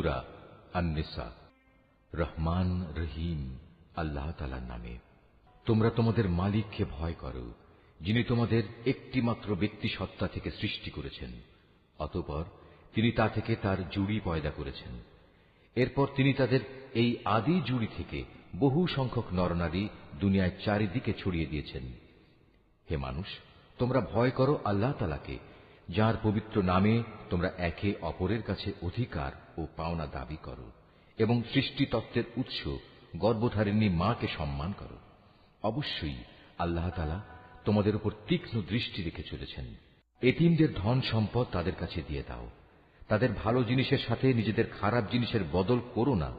সূরা আন-নিসা। রহমান রহিম আল্লাহ তাআলার নামে। তোমরা তোমাদের মালিককে ভয় করো, যিনি তোমাদের একটি মাত্র ব্যক্তি সত্তা থেকে সৃষ্টি করেছেন। অতঃপর তিনি তা থেকে তার জুড়ি পয়দা করেছেন। এরপর তিনি তাদের এই আদি জুড়ি থেকে বহু সংখ্যক নরনারী দুনিয়ায় চারিদিকে ছড়িয়ে দিয়েছেন। হে মানুষ, তোমরা ভয় করো আল্লাহ তাআলাকে, যার পবিত্র নামে তোমরা একে অপরের কাছে অধিকার ও পাওনা দাবি করো, এবং সৃষ্টিতত্ত্বের উৎস গর্ভধারিণী মাকে সম্মান করো। অবশ্যই আল্লাহ তাআলা তোমাদের উপর তীক্ষ্ণ দৃষ্টি রেখে চলেছেন। এতিমদের ধন সম্পদ তাদের কাছে দিয়ে দাও। তাদের ভালো জিনিসের সাথে নিজেদের খারাপ জিনিসের বদল করো না।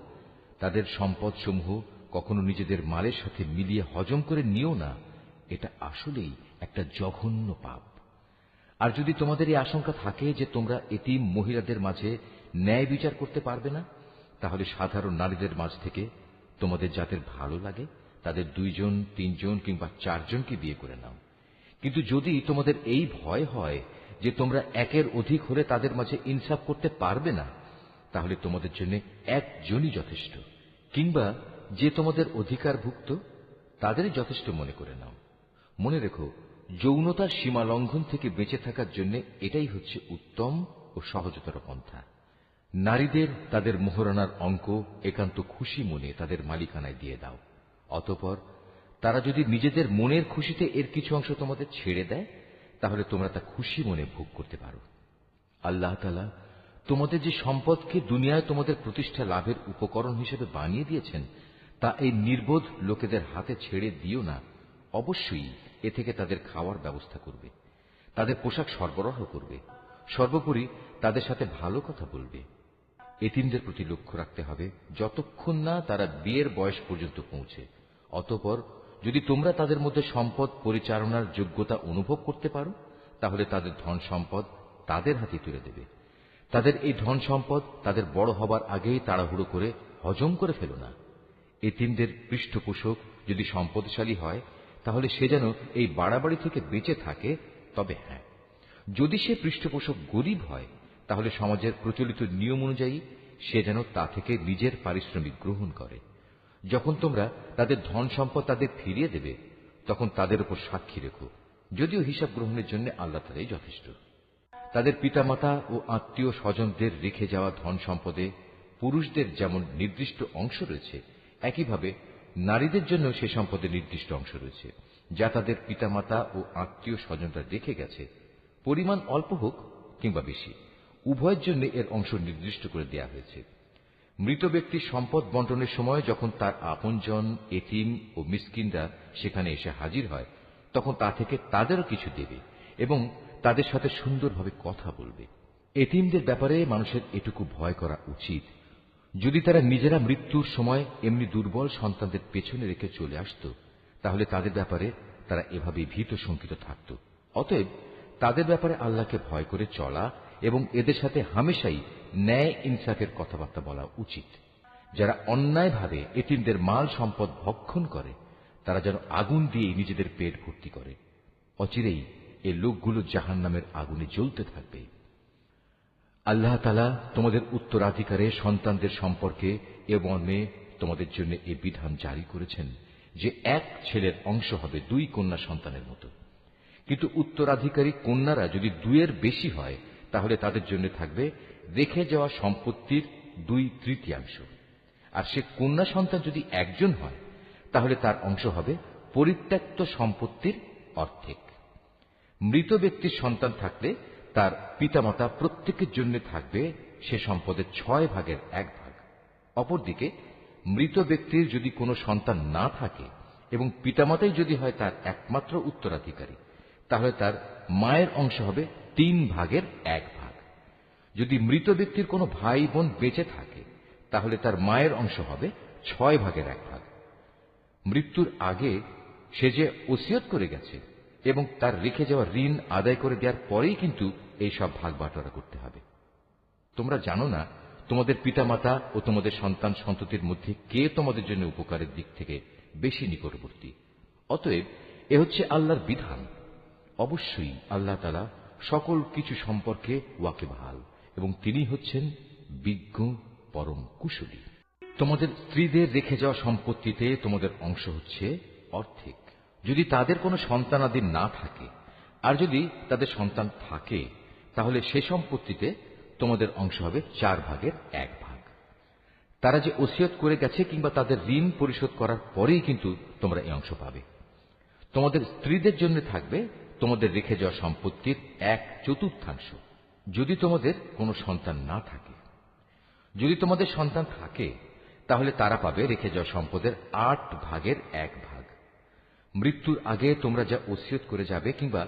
তাদের সম্পদ সমূহ কখনো নিজেদের মালের সাথে মিলিয়ে হজম করে নিও না। এটা আসলেই একটা জঘন্য পাপ। আর যদি তোমাদের এই আশঙ্কা থাকে যে তোমরা এতিম মহিলাদের মাঝে ন্যায় বিচার করতে পারবে না, তাহলে সাধারণ নারীদের মাঝ থেকে তোমাদের যাদের ভালো লাগে তাদের 2 জন, 3 জন কিংবা 4 জনকে বিয়ে করে নাও। কিন্তু যদি তোমাদের এই ভয় হয় যে তোমরা একের অধিক হলে তাদের মাঝে ইনসাফ করতে পারবে না, তাহলে তোমাদের জন্য একজনই যথেষ্ট, কিংবা যে তোমাদের অধিকারভুক্ত তাদেরই যথেষ্ট মনে করে নাও। মনে রেখো, যৌনতার সীমা লঙ্ঘন থেকে বেঁচে থাকার জন্য এটাই হচ্ছে উত্তম ও সহজতর পন্থা। নারীদের তাদের মোহরানার অঙ্ক একান্ত খুশি মনে তাদের মালিকানায় দিয়ে দাও। অতঃপর তারা যদি নিজেদের মনের খুশিতে এর কিছু অংশ তোমাদের ছেড়ে দেয়, তাহলে তোমরা তা খুশি মনে ভোগ করতে পারো। আল্লাহ তাআলা তোমাদের যে সম্পদকে দুনিয়ায় তোমাদের প্রতিষ্ঠা লাভের উপকরণ হিসেবে বানিয়ে দিয়েছেন, তা এই নির্বোধ লোকেদের হাতে ছেড়ে দিও না। অবশ্যই এ থেকে তাদের খাওয়ার ব্যবস্থা করবে, তাদের পোশাক সরবরাহ করবে, সর্বোপরি তাদের সাথে ভালো কথা বলবে। এতিমদের প্রতি লক্ষ্য রাখতে হবে যতক্ষণ না তারা বিয়ের বয়স পর্যন্ত পৌঁছে। অতঃপর যদি তোমরা তাদের মধ্যে সম্পদ পরিচালনার যোগ্যতা অনুভব করতে পারো, তাহলে তাদের ধন সম্পদ তাদের হাতে তুলে দেবে। তাদের এই ধন সম্পদ তাদের বড় হবার আগেই তাড়াহুড়ো করে হজম করে ফেলো না। এতিমদের পৃষ্ঠপোষক যদি সম্পদশালী হয়, তাহলে সে যেন এই বাড়াবাড়ি থেকে বেঁচে থাকে। তবে হ্যাঁ, যদি সে পৃষ্ঠপোষক গরিব হয়, তাহলে সমাজের প্রচলিত নিয়ম অনুযায়ী সে যেন তা থেকে নিজের পারিশ্রমিক গ্রহণ করে। যখন তোমরা তাদের ধন সম্পদ তাদের ফিরিয়ে দেবে, তখন তাদের উপর সাক্ষী রেখো, যদিও হিসাব গ্রহণের জন্য আল্লাহ তাআলাই যথেষ্ট। তাদের পিতামাতা ও আত্মীয় স্বজনদের রেখে যাওয়া ধন সম্পদে পুরুষদের যেমন নির্দিষ্ট অংশ রয়েছে, একইভাবে নারীদের জন্য সে সম্পদে নির্দিষ্ট অংশ রয়েছে, যা তাদের পিতামাতা ও আত্মীয় স্বজনরা রেখে গেছে। পরিমাণ অল্প হোক কিংবা বেশি, উভয়ের জন্য এর অংশ নির্দিষ্ট করে দেয়া হয়েছে। মৃত ব্যক্তির সম্পদ বন্টনের সময় যখন তার আপনজন, এতিম ও মিসকিনরা সেখানে এসে হাজির হয়, তখন তা থেকে তাদেরও কিছু দেবে এবং তাদের সাথে সুন্দরভাবে কথা বলবে। এতিমদের ব্যাপারে মানুষের এটুকু ভয় করা উচিত, যদি তারা নিজেরা মৃত্যুর সময় এমনি দুর্বল সন্তানদের পেছনে রেখে চলে আসত, তাহলে তাদের ব্যাপারে তারা এভাবে ভীত শঙ্কিত থাকত। অতএব তাদের ব্যাপারে আল্লাহকে ভয় করে চলা এবং এদের সাথে হামেশাই ন্যায় ইনসাফের কথাবার্তা বলা উচিত। যারা অন্যায়ভাবে এতিমদের মাল সম্পদ ভক্ষণ করে, তারা যেন আগুন দিয়ে নিজেদের পেট ভর্তি করে। অচিরেই এই লোকগুলো জাহান্নামের আগুনে জ্বলতে থাকবে। আল্লাহ তাআলা তোমাদের উত্তরাধিকারে সন্তানদের সম্পর্কে এ মর্মে তোমাদের জন্য এ বিধান জারি করেছেন যে এক ছেলের অংশ হবে 2 কন্যা সন্তানের মতো। কিন্তু উত্তরাধিকারী কন্যারা যদি 2-এর বেশি হয়, তাহলে তাদের জন্য থাকবে রেখে যাওয়া সম্পত্তির 2/3 আর সে কন্যা সন্তান যদি একজন হয়, তাহলে তার অংশ হবে পরিত্যক্ত সম্পত্তির অর্ধেক। মৃত ব্যক্তির সন্তান থাকলে তার পিতামাতা প্রত্যেকের জন্য থাকবে সে সম্পদের 6/1 অপরদিকে মৃত ব্যক্তির যদি কোনো সন্তান না থাকে এবং পিতামাতাই যদি হয় তার একমাত্র উত্তরাধিকারী, তাহলে তার মায়ের অংশ হবে 3/1। যদি মৃত ব্যক্তির কোনো ভাই বোন বেঁচে থাকে, তাহলে তার মায়ের অংশ হবে 6/1। মৃত্যুর আগে সে যে ওসিয়ত করে গেছে এবং তার রেখে যাওয়া ঋণ আদায় করে দেওয়ার পরেই কিন্তু এই সব ভাগ বাটোয়ারা করতে হবে। তোমরা জানো না তোমাদের পিতামাতা ও তোমাদের সন্তান সন্ততির মধ্যে কে তোমাদের জন্য উপকারের দিক থেকে বেশি নিকটবর্তী। অতএব এ হচ্ছে আল্লাহর বিধান। অবশ্যই আল্লাহ তাআলা সকল কিছু সম্পর্কে ওয়াকিবহাল এবং তিনি হচ্ছেন বিজ্ঞ পরম কুশলী। তোমাদের স্ত্রীদের রেখে যাওয়া সম্পত্তিতে তোমাদের অংশ হচ্ছে অর্ধেক, যদি তাদের কোনো সন্তানাদি না থাকে। আর যদি তাদের সন্তান থাকে, তাহলে সে সম্পত্তিতে তোমাদের অংশ হবে 4/1 তারা যে ওসিয়ত করে গেছে কিংবা তাদের ঋণ পরিশোধ করার পরেই কিন্তু তোমরা এই অংশ পাবে। তোমাদের স্ত্রীদের জন্য থাকবে তোমাদের রেখে যাওয়া সম্পত্তির 1/4। যদি তোমাদের কোনো সন্তান না থাকে। যদি তোমাদের সন্তান থাকে, তাহলে তারা পাবে রেখে যাওয়া সম্পদের 8/1। মৃত্যুর আগে তোমরা যা ওসিয়ত করে যাবে কিংবা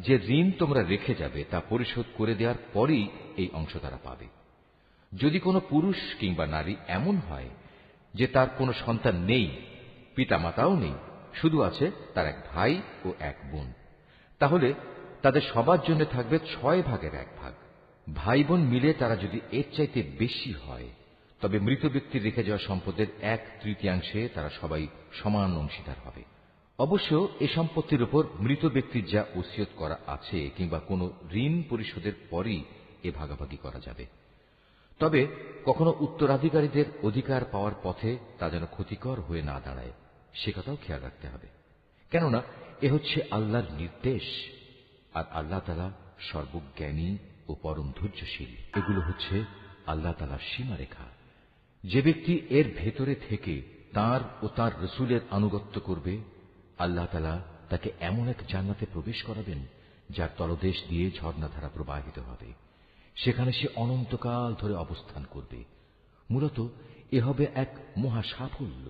যে ঋণ তোমরা রেখে যাবে তা পরিশোধ করে দেওয়ার পরেই এই অংশ তারা পাবে। যদি কোনো পুরুষ কিংবা নারী এমন হয় যে তার কোনো সন্তান নেই, পিতামাতাও নেই, শুধু আছে তার এক ভাই ও এক বোন, তাহলে তাদের সবার জন্য থাকবে 6/1। ভাই বোন মিলে তারা যদি এর চাইতে বেশি হয়, তবে মৃত ব্যক্তির রেখে যাওয়া সম্পদের 1/3 তারা সবাই সমান অংশীদার হবে। অবশ্য এ সম্পত্তির উপর মৃত ব্যক্তির যা ওসিয়ত করা আছে কিংবা কোনো ঋণ পরিশোধের পরই এ ভাগাভাগি করা যাবে। তবে কখনো উত্তরাধিকারীদের অধিকার পাওয়ার পথে তা যেন ক্ষতিকর হয়ে না দাঁড়ায়, সে কথাও খেয়াল রাখতে হবে। কেননা এ হচ্ছে আল্লাহর নির্দেশ, আর আল্লাহ তাআলা সর্বজ্ঞানী ও পরম ধৈর্যশীল। এগুলো হচ্ছে আল্লাহ তাআলার সীমারেখা। যে ব্যক্তি এর ভেতরে থেকে তাঁর ও তাঁর রসুলের আনুগত্য করবে, আল্লাহ তাআলা তাকে এমন এক জান্নাতে প্রবেশ করাবেন যার তলদেশ দিয়ে ঝর্ণাধারা প্রবাহিত হবে। সেখানে সে অনন্তকাল ধরে অবস্থান করবে। মূলত এ হবে এক মহা সাফল্য।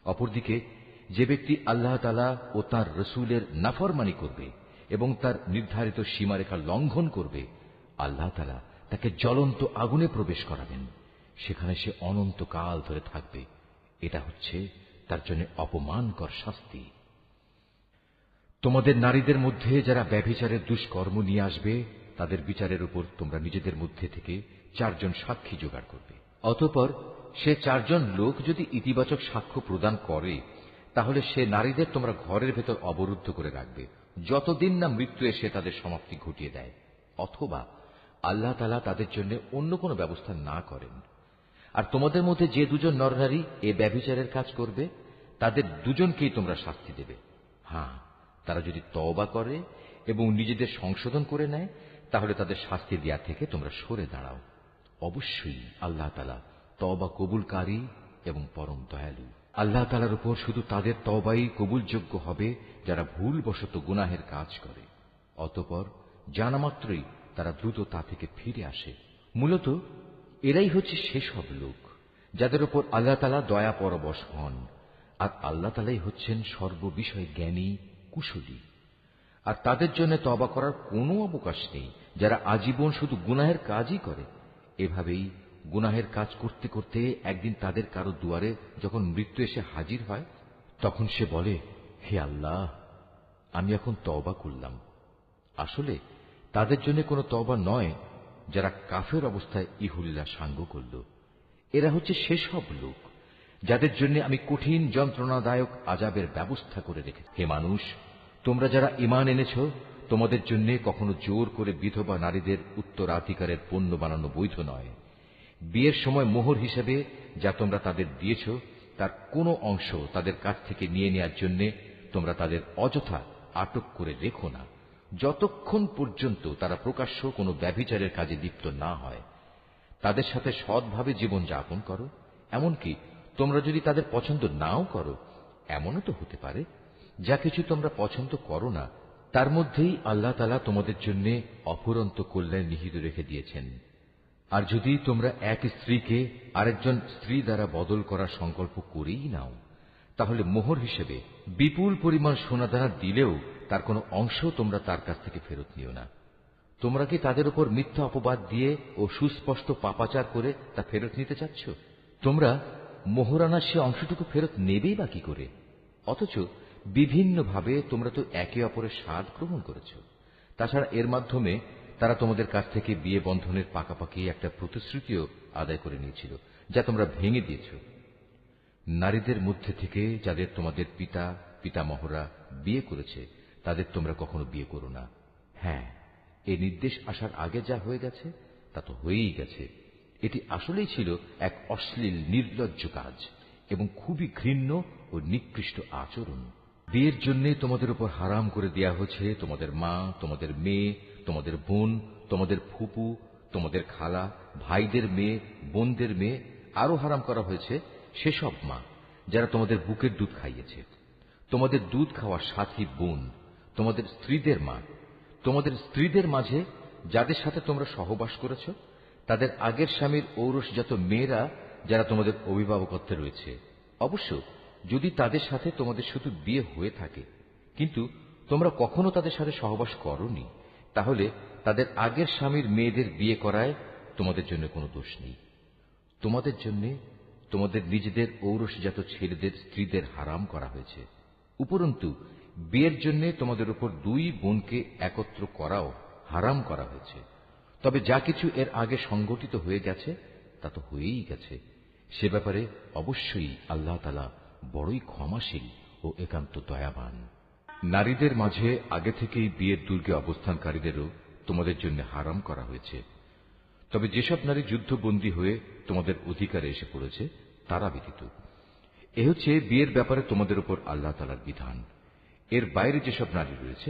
অপরদিকে যে ব্যক্তি আল্লাহ তাআলা ও তাঁর রসুলের নাফরমানি করবে এবং তার নির্ধারিত সীমারেখা লঙ্ঘন করবে, আল্লাহ তাআলা তাকে জ্বলন্ত আগুনে প্রবেশ করাবেন। সেখানে সে অনন্তকাল ধরে থাকবে। এটা হচ্ছে তার জন্য অপমানকর শাস্তি। তোমাদের নারীদের মধ্যে যারা ব্যভিচারের দুষ্কর্ম নিয়ে আসবে, তাদের বিচারের উপর তোমরা নিজেদের মধ্যে থেকে 4 জন সাক্ষী জোগাড় করবে। অতঃপর সে 4 জন লোক যদি ইতিবাচক সাক্ষ্য প্রদান করে, তাহলে সে নারীদের তোমরা ঘরের ভেতর অবরুদ্ধ করে রাখবে, যতদিন না মৃত্যু এসে তাদের সমাপ্তি ঘটিয়ে দেয়, অথবা আল্লাহ তাআলা তাদের জন্য অন্য কোনো ব্যবস্থা না করেন। আর তোমাদের মধ্যে যে 2 জন নরনারী এ ব্যভিচারের কাজ করবে, তাদের 2 জনকেই তোমরা শাস্তি দেবে। হ্যাঁ, তারা যদি তওবা করে এবং নিজেদের সংশোধন করে নেয়, তাহলে তাদের শাস্তি দেয়া থেকে তোমরা সরে দাঁড়াও। অবশ্যই আল্লাহ তাআলা তওবা কবুলকারী এবং পরম দয়ালু। আল্লাহ তাআলার উপর শুধু তাদের তওবাই কবুলযোগ্য হবে যারা ভুলবশত গুনাহের কাজ করে, অতঃপর জানা মাত্রই তারা দ্রুত তা থেকে ফিরে আসে। মূলত এরাই হচ্ছে সেসব লোক যাদের উপর আল্লাহ তাআলা দয়া পরবশ হন, আর আল্লাহ তাআলাই হচ্ছেন সর্ববিষয়ে জ্ঞানী, কুশলী। আর তাদের জন্য তওবা করার কোনো অবকাশ নেই যারা আজীবন শুধু গুনাহের কাজই করে। এভাবেই গুনাহের কাজ করতে করতে একদিন তাদের কারো দুয়ারে যখন মৃত্যু এসে হাজির হয়, তখন সে বলে, হে আল্লাহ, আমি এখন তওবা করলাম। আসলে তাদের জন্য কোনো তওবা নয় যারা কাফের অবস্থায় ইহুল্লাহ সাঙ্গ করল। এরা হচ্ছে সেসব লোক যাদের জন্য আমি কঠিন যন্ত্রণাদায়ক আযাবের ব্যবস্থা করে রেখেছি। হে মানুষ, তোমরা যারা ঈমান এনেছ, তোমাদের জন্য কখনো জোর করে বিধবা নারীদের উত্তরাধিকারের পণ্য বানানো বৈধ নয়। বিয়ের সময় মোহর হিসেবে যা তোমরা তাদের দিয়েছ, তার কোনো অংশ তাদের কাছ থেকে নিয়ে নেওয়ার জন্য তোমরা তাদের অযথা আটক করে রেখো না, যতক্ষণ পর্যন্ত তারা প্রকাশ্য কোনো ব্যভিচারের কাজে লিপ্ত না হয়। তাদের সাথে সৎভাবে জীবন যাপন করো। এমনকি তোমরা যদি তাদের পছন্দ নাও করো, এমনও তো হতে পারে যা কিছু তোমরা পছন্দ করো না, তার মধ্যেই আল্লাহ তাআলা তোমাদের জন্য অফুরন্ত কল্যাণ নিহিত রেখে দিয়েছেন। আর যদি তোমরা এক স্ত্রীকে আরেকজন স্ত্রী দ্বারা বদল করার সংকল্প করেই নাও, তাহলে মোহর হিসেবে বিপুল পরিমাণ সোনাদানা দিলেও তার কোনো অংশ তোমরা তার কাছ থেকে ফেরত নিও না। তোমরা কি তাদের উপর মিথ্যা অপবাদ দিয়ে ও সুস্পষ্ট পাপাচার করে তা ফেরত নিতে চাচ্ছ? তোমরা মোহরানার সে অংশটুকু ফেরত নেবেই বা কি করে? অথচ বিভিন্নভাবে তোমরা তো একে অপরের স্বাদ গ্রহণ করেছ। তাছাড়া এর মাধ্যমে তারা তোমাদের কাছ থেকে বিয়ে বন্ধনের পাকাপাকি একটা প্রতিশ্রুতিও আদায় করে নিয়েছিল, যা তোমরা ভেঙে দিয়েছ। নারীদের মধ্যে থেকে যাদের তোমাদের পিতা পিতামহরা বিয়ে করেছে, তাদের তোমরা কখনো বিয়ে করো না। হ্যাঁ, এই নির্দেশ আসার আগে যা হয়ে গেছে তা তো হয়েই গেছে। এটি আসলেই ছিল এক অশ্লীল নির্লজ্জ কাজ এবং খুবই ঘৃণ্য ও নিকৃষ্ট আচরণ। বিয়ের জন্য তোমাদের উপর হারাম করে দেয়া হয়েছে তোমাদের মা, তোমাদের মেয়ে, তোমাদের বোন, তোমাদের ফুপু, তোমাদের খালা, ভাইদের মেয়ে, বোনদের মেয়ে। আরো হারাম করা হয়েছে সেসব মা যারা তোমাদের বুকের দুধ খাইয়েছে, তোমাদের দুধ খাওয়া সাথী বোন, তোমাদের স্ত্রীদের মা, তোমাদের স্ত্রীদের মাঝে যাদের সাথে তোমরা সহবাস করেছ, তাদের আগের স্বামীর ঔরসজাত মেয়েরা যারা তোমাদের অভিভাবকত্বে রয়েছে। অবশ্য যদি তাদের সাথে তোমাদের শুধু বিয়ে হয়ে থাকে কিন্তু তোমরা কখনো তাদের সাথে সহবাস করনি, তাহলে তাদের আগের স্বামীর মেয়েদের বিয়ে করায় তোমাদের জন্য কোনো দোষ নেই। তোমাদের জন্য তোমাদের নিজেদের ঔরসজাত ছেলেদের স্ত্রীদের হারাম করা হয়েছে। উপরন্তু বিয়ের জন্য তোমাদের উপর দুই বোনকে একত্র করাও হারাম করা হয়েছে। তবে যা কিছু এর আগে সংঘটিত হয়ে গেছে তা তো হয়েই গেছে। সে ব্যাপারে অবশ্যই আল্লাহ তাআলা বড়ই ক্ষমাশীল ও একান্ত দয়াবান। নারীদের মাঝে আগে থেকেই বিয়ের দুর্গে অবস্থানকারীদেরও তোমাদের জন্য হারাম করা হয়েছে। তবে যেসব নারী যুদ্ধবন্দী হয়ে তোমাদের অধিকারে এসে পড়েছে তারা ব্যতীত। এ হচ্ছে বিয়ের ব্যাপারে তোমাদের উপর আল্লাহ তাআলার বিধান। এর বাইরে যেসব নারী রয়েছে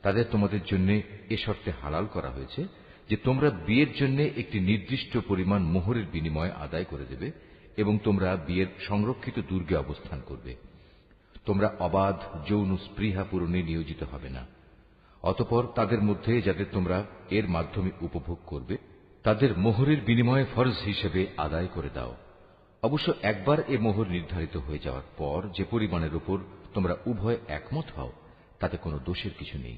তাদের তোমাদের জন্য এ শর্তে হালাল করা হয়েছে যে তোমরা বিয়ের জন্য একটি নির্দিষ্ট পরিমাণ মোহরের বিনিময় আদায় করে দেবে এবং তোমরা বিয়ের সংরক্ষিত দুর্গে অবস্থান করবে। তোমরা অবাধ যৌন স্পৃহা পূরণে নিয়োজিত হবে না। অতঃপর তাদের মধ্যে যাদের তোমরা এর মাধ্যমে উপভোগ করবে তাদের মোহরের বিনিময়ে ফরজ হিসেবে আদায় করে দাও। অবশ্য একবার এ মোহর নির্ধারিত হয়ে যাওয়ার পর যে পরিমাণের উপর তোমরা উভয় একমত হও তাতে কোনো দোষের কিছু নেই।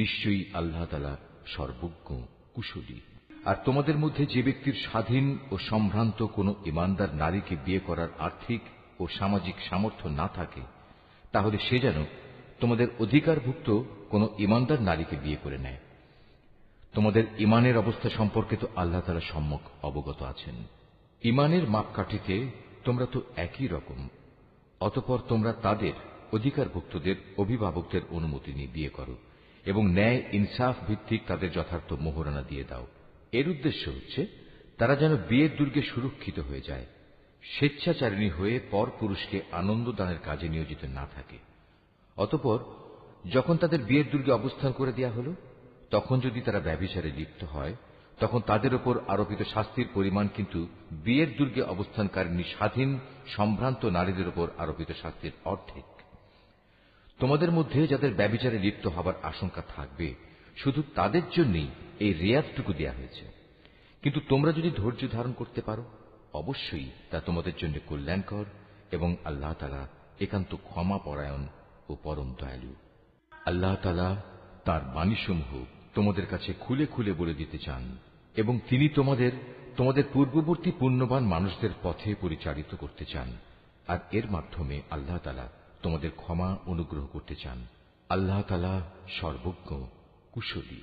নিশ্চয়ই আল্লাহ তাআলা সর্বজ্ঞ, কুশলী। আর তোমাদের মধ্যে যে ব্যক্তির স্বাধীন ও সম্ভ্রান্ত কোনো ঈমানদার নারীকে বিয়ে করার আর্থিক ও সামাজিক সামর্থ্য না থাকে তাহলে সে যেন তোমাদের অধিকারভুক্ত কোনো ঈমানদার নারীকে বিয়ে করে নেয়। তোমাদের ঈমানের অবস্থা সম্পর্কে তো আল্লাহ তাআলা সম্যক অবগত আছেন। ঈমানের মাপকাঠিতে তোমরা তো একই রকম। অতঃপর তোমরা তাদের অধিকারভুক্তদের অভিভাবকদের অনুমতি নিয়ে বিয়ে করো এবং ন্যায় ইনসাফ ভিত্তিক তাদের যথার্থ মোহরানা দিয়ে দাও। এর উদ্দেশ্য হচ্ছে তারা যেন বিয়ের দুর্গে সুরক্ষিত হয়ে যায়, স্বেচ্ছাচারিণী হয়ে পর পুরুষকে আনন্দ দানের কাজে নিয়োজিত না থাকে। অতঃপর যখন তাদের বিয়ের দুর্গে অবস্থান করে দেয়া হল তখন যদি তারা ব্যভিচারে লিপ্ত হয় তখন তাদের উপর আরোপিত শাস্তির পরিমাণ কিন্তু বিয়ের দুর্গে অবস্থানকারিণী স্বাধীন সম্ভ্রান্ত নারীদের উপর আরোপিত শাস্তির অর্ধেক। তোমাদের মধ্যে যাদের ব্যভিচারে লিপ্ত হবার আশঙ্কা থাকবে শুধু তাদের জন্যই এই রেয়াতটুকু দেয়া হয়েছে। কিন্তু তোমরা যদি ধৈর্য ধারণ করতে পারো অবশ্যই তা তোমাদের জন্য কল্যাণকর এবং আল্লাহ তাআলা একান্ত ক্ষমাপরায়ণ ও পরম দয়ালু। আল্লাহ তাআলা তাঁর বাণীসমূহ তোমাদের কাছে খুলে খুলে বলে দিতে চান এবং তিনি তোমাদের পূর্ববর্তী পুণ্যবান মানুষদের পথে পরিচালিত করতে চান। আর এর মাধ্যমে আল্লাহ তাআলা তোমাদের ক্ষমা অনুগ্রহ করতে চান। আল্লাহ তাআলা সর্বজ্ঞ, কুশলী।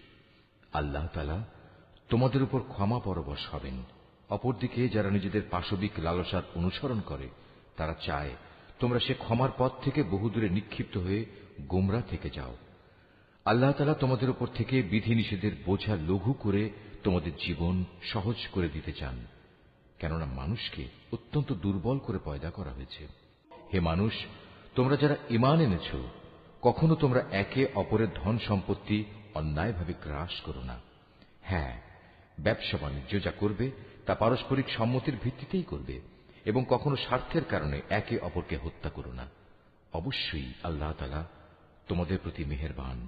আল্লাহ তাআলা তোমাদের উপর ক্ষমা পরবশ হবেন। অপরদিকে যারা নিজেদের পাশবিক লালসার অনুসরণ করে তারা চায় তোমরা সে ক্ষমার পথ থেকে বহুদূরে নিক্ষিপ্ত হয়ে গোমরা থেকে যাও। আল্লাহ তাআলা তোমাদের উপর থেকে বিধিনিষেধের বোঝা লঘু করে তোমাদের জীবন সহজ করে দিতে চান, কেননা মানুষকে অত্যন্ত দুর্বল করে পয়দা করা হয়েছে। হে মানুষ, তোমরা যারা ঈমান এনেছ কখনো তোমরা একে অপরের ধন সম্পত্তি অন্যায়ভাবে গ্রাস করো না। হ্যাঁ, ব্যবসা বাণিজ্য যা করবে তা পারস্পরিক সম্মতির ভিত্তিতেই করবে এবং কখনো স্বার্থের কারণে একে অপরকে হত্যা করো না। অবশ্যই আল্লাহ তাআলা তোমাদের প্রতি মেহেরবান।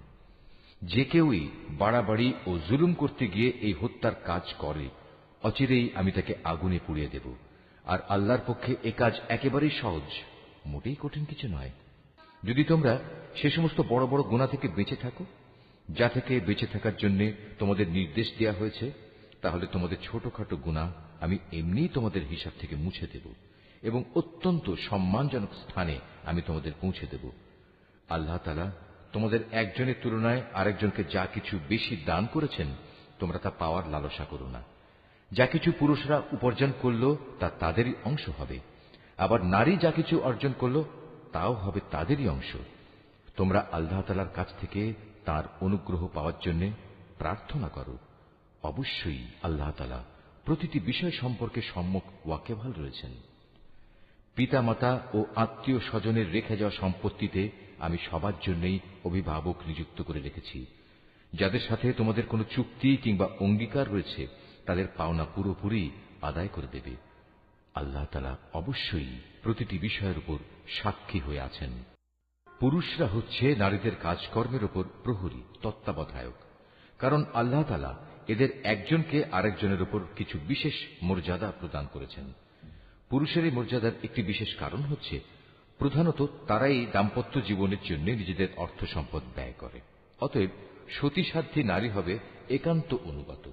যে কেউই বাড়াবাড়ি ও জুলুম করতে গিয়ে এই হত্যার কাজ করে অচিরেই আমি তাকে আগুনে পুড়িয়ে দেব। আর আল্লাহর পক্ষে এ কাজ একেবারেই সহজ, মোটেই কঠিন কিছু নয়। যদি তোমরা সে সমস্ত বড় বড় গুনাহ থেকে বেঁচে থাকো যা থেকে বেঁচে থাকার জন্য তোমাদের নির্দেশ দেয়া হয়েছে, তাহলে তোমাদের ছোটখাটো গুনাহ আমি এমনিই তোমাদের হিসাব থেকে মুছে দেব এবং অত্যন্ত সম্মানজনক স্থানে আমি তোমাদের পৌঁছে দেব। আল্লাহ তাআলা তোমাদের একজনের তুলনায় আরেকজনকে যা কিছু বেশি দান করেছেন তোমরা তা পাওয়ার লালসা করো না। যা কিছু পুরুষরা উপার্জন করল তা তাদেরই অংশ হবে, আবার নারী যা কিছু অর্জন করল তাও হবে তাদেরই অংশ। তোমরা আল্লাহ তাআলার কাছ থেকে তাঁর অনুগ্রহ পাওয়ার জন্য প্রার্থনা করো। অবশ্যই আল্লাহ তাআলা প্রতিটি বিষয় সম্পর্কে সম্যক ওয়াকেবহাল রয়েছেন। পিতামাতা ও আত্মীয় স্বজনের রেখে যাওয়া সম্পত্তিতে আমি সবার জন্যই অভিভাবক নিযুক্ত করে রেখেছি। যাদের সাথে তোমাদের কোনো চুক্তি কিংবা অঙ্গীকার রয়েছে তাদের পাওনা পুরোপুরি আদায় করে দেবে। আল্লাহ তাআলা অবশ্যই প্রতিটি বিষয়ের উপর সাক্ষী হয়ে আছেন। পুরুষরা হচ্ছে নারীদের কাজকর্মের উপর প্রহরী, তত্ত্বাবধায়ক। কারণ আল্লাহ তাআলা এদের একজনকে আরেকজনের উপর কিছু বিশেষ মর্যাদা প্রদান করেছেন। পুরুষের এই মর্যাদার একটি বিশেষ কারণ হচ্ছে প্রধানত তারাই দাম্পত্য জীবনের জন্য নিজেদের অর্থ সম্পদ ব্যয় করে। অতএব সতীসাধ্যী নারী হবে একান্ত অনুগত।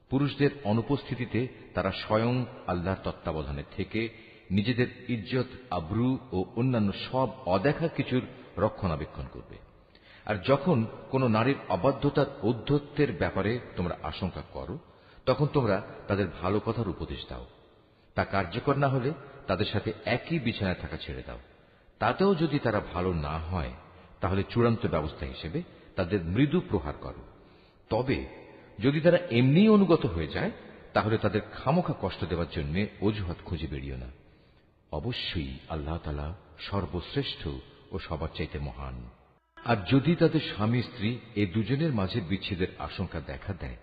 পুরুষদের অনুপস্থিতিতে তারা স্বয়ং আল্লাহর তত্ত্বাবধানে থেকে নিজেদের ইজ্জত, আব্রু ও অন্যান্য সব অদেখা কিছুর রক্ষণাবেক্ষণ করবে। আর যখন কোন নারীর অবাধ্যতার ঔদ্ধত্যের ব্যাপারে তোমরা আশঙ্কা করো, তখন তোমরা তাদের ভালো কথার উপদেশ দাও। তা কার্যকর না হলে তাদের সাথে একই বিছানায় থাকা ছেড়ে দাও। তাতেও যদি তারা ভালো না হয়, তাহলে চূড়ান্ত ব্যবস্থা হিসেবে তাদের মৃদু প্রহার করো। তবে যদি তারা এমনি অনুগত হয়ে যায়, তাহলে তাদের খামোখা কষ্ট দেওয়ার জন্য অজুহাত খুঁজে বেরিও না। অবশ্যই আল্লাহ তাআলা সর্বশ্রেষ্ঠ ও সবার চাইতে মহান। আর যদি তাদের স্বামী স্ত্রী এই দুজনের মাঝে বিচ্ছেদের আশঙ্কা দেখা দেয়,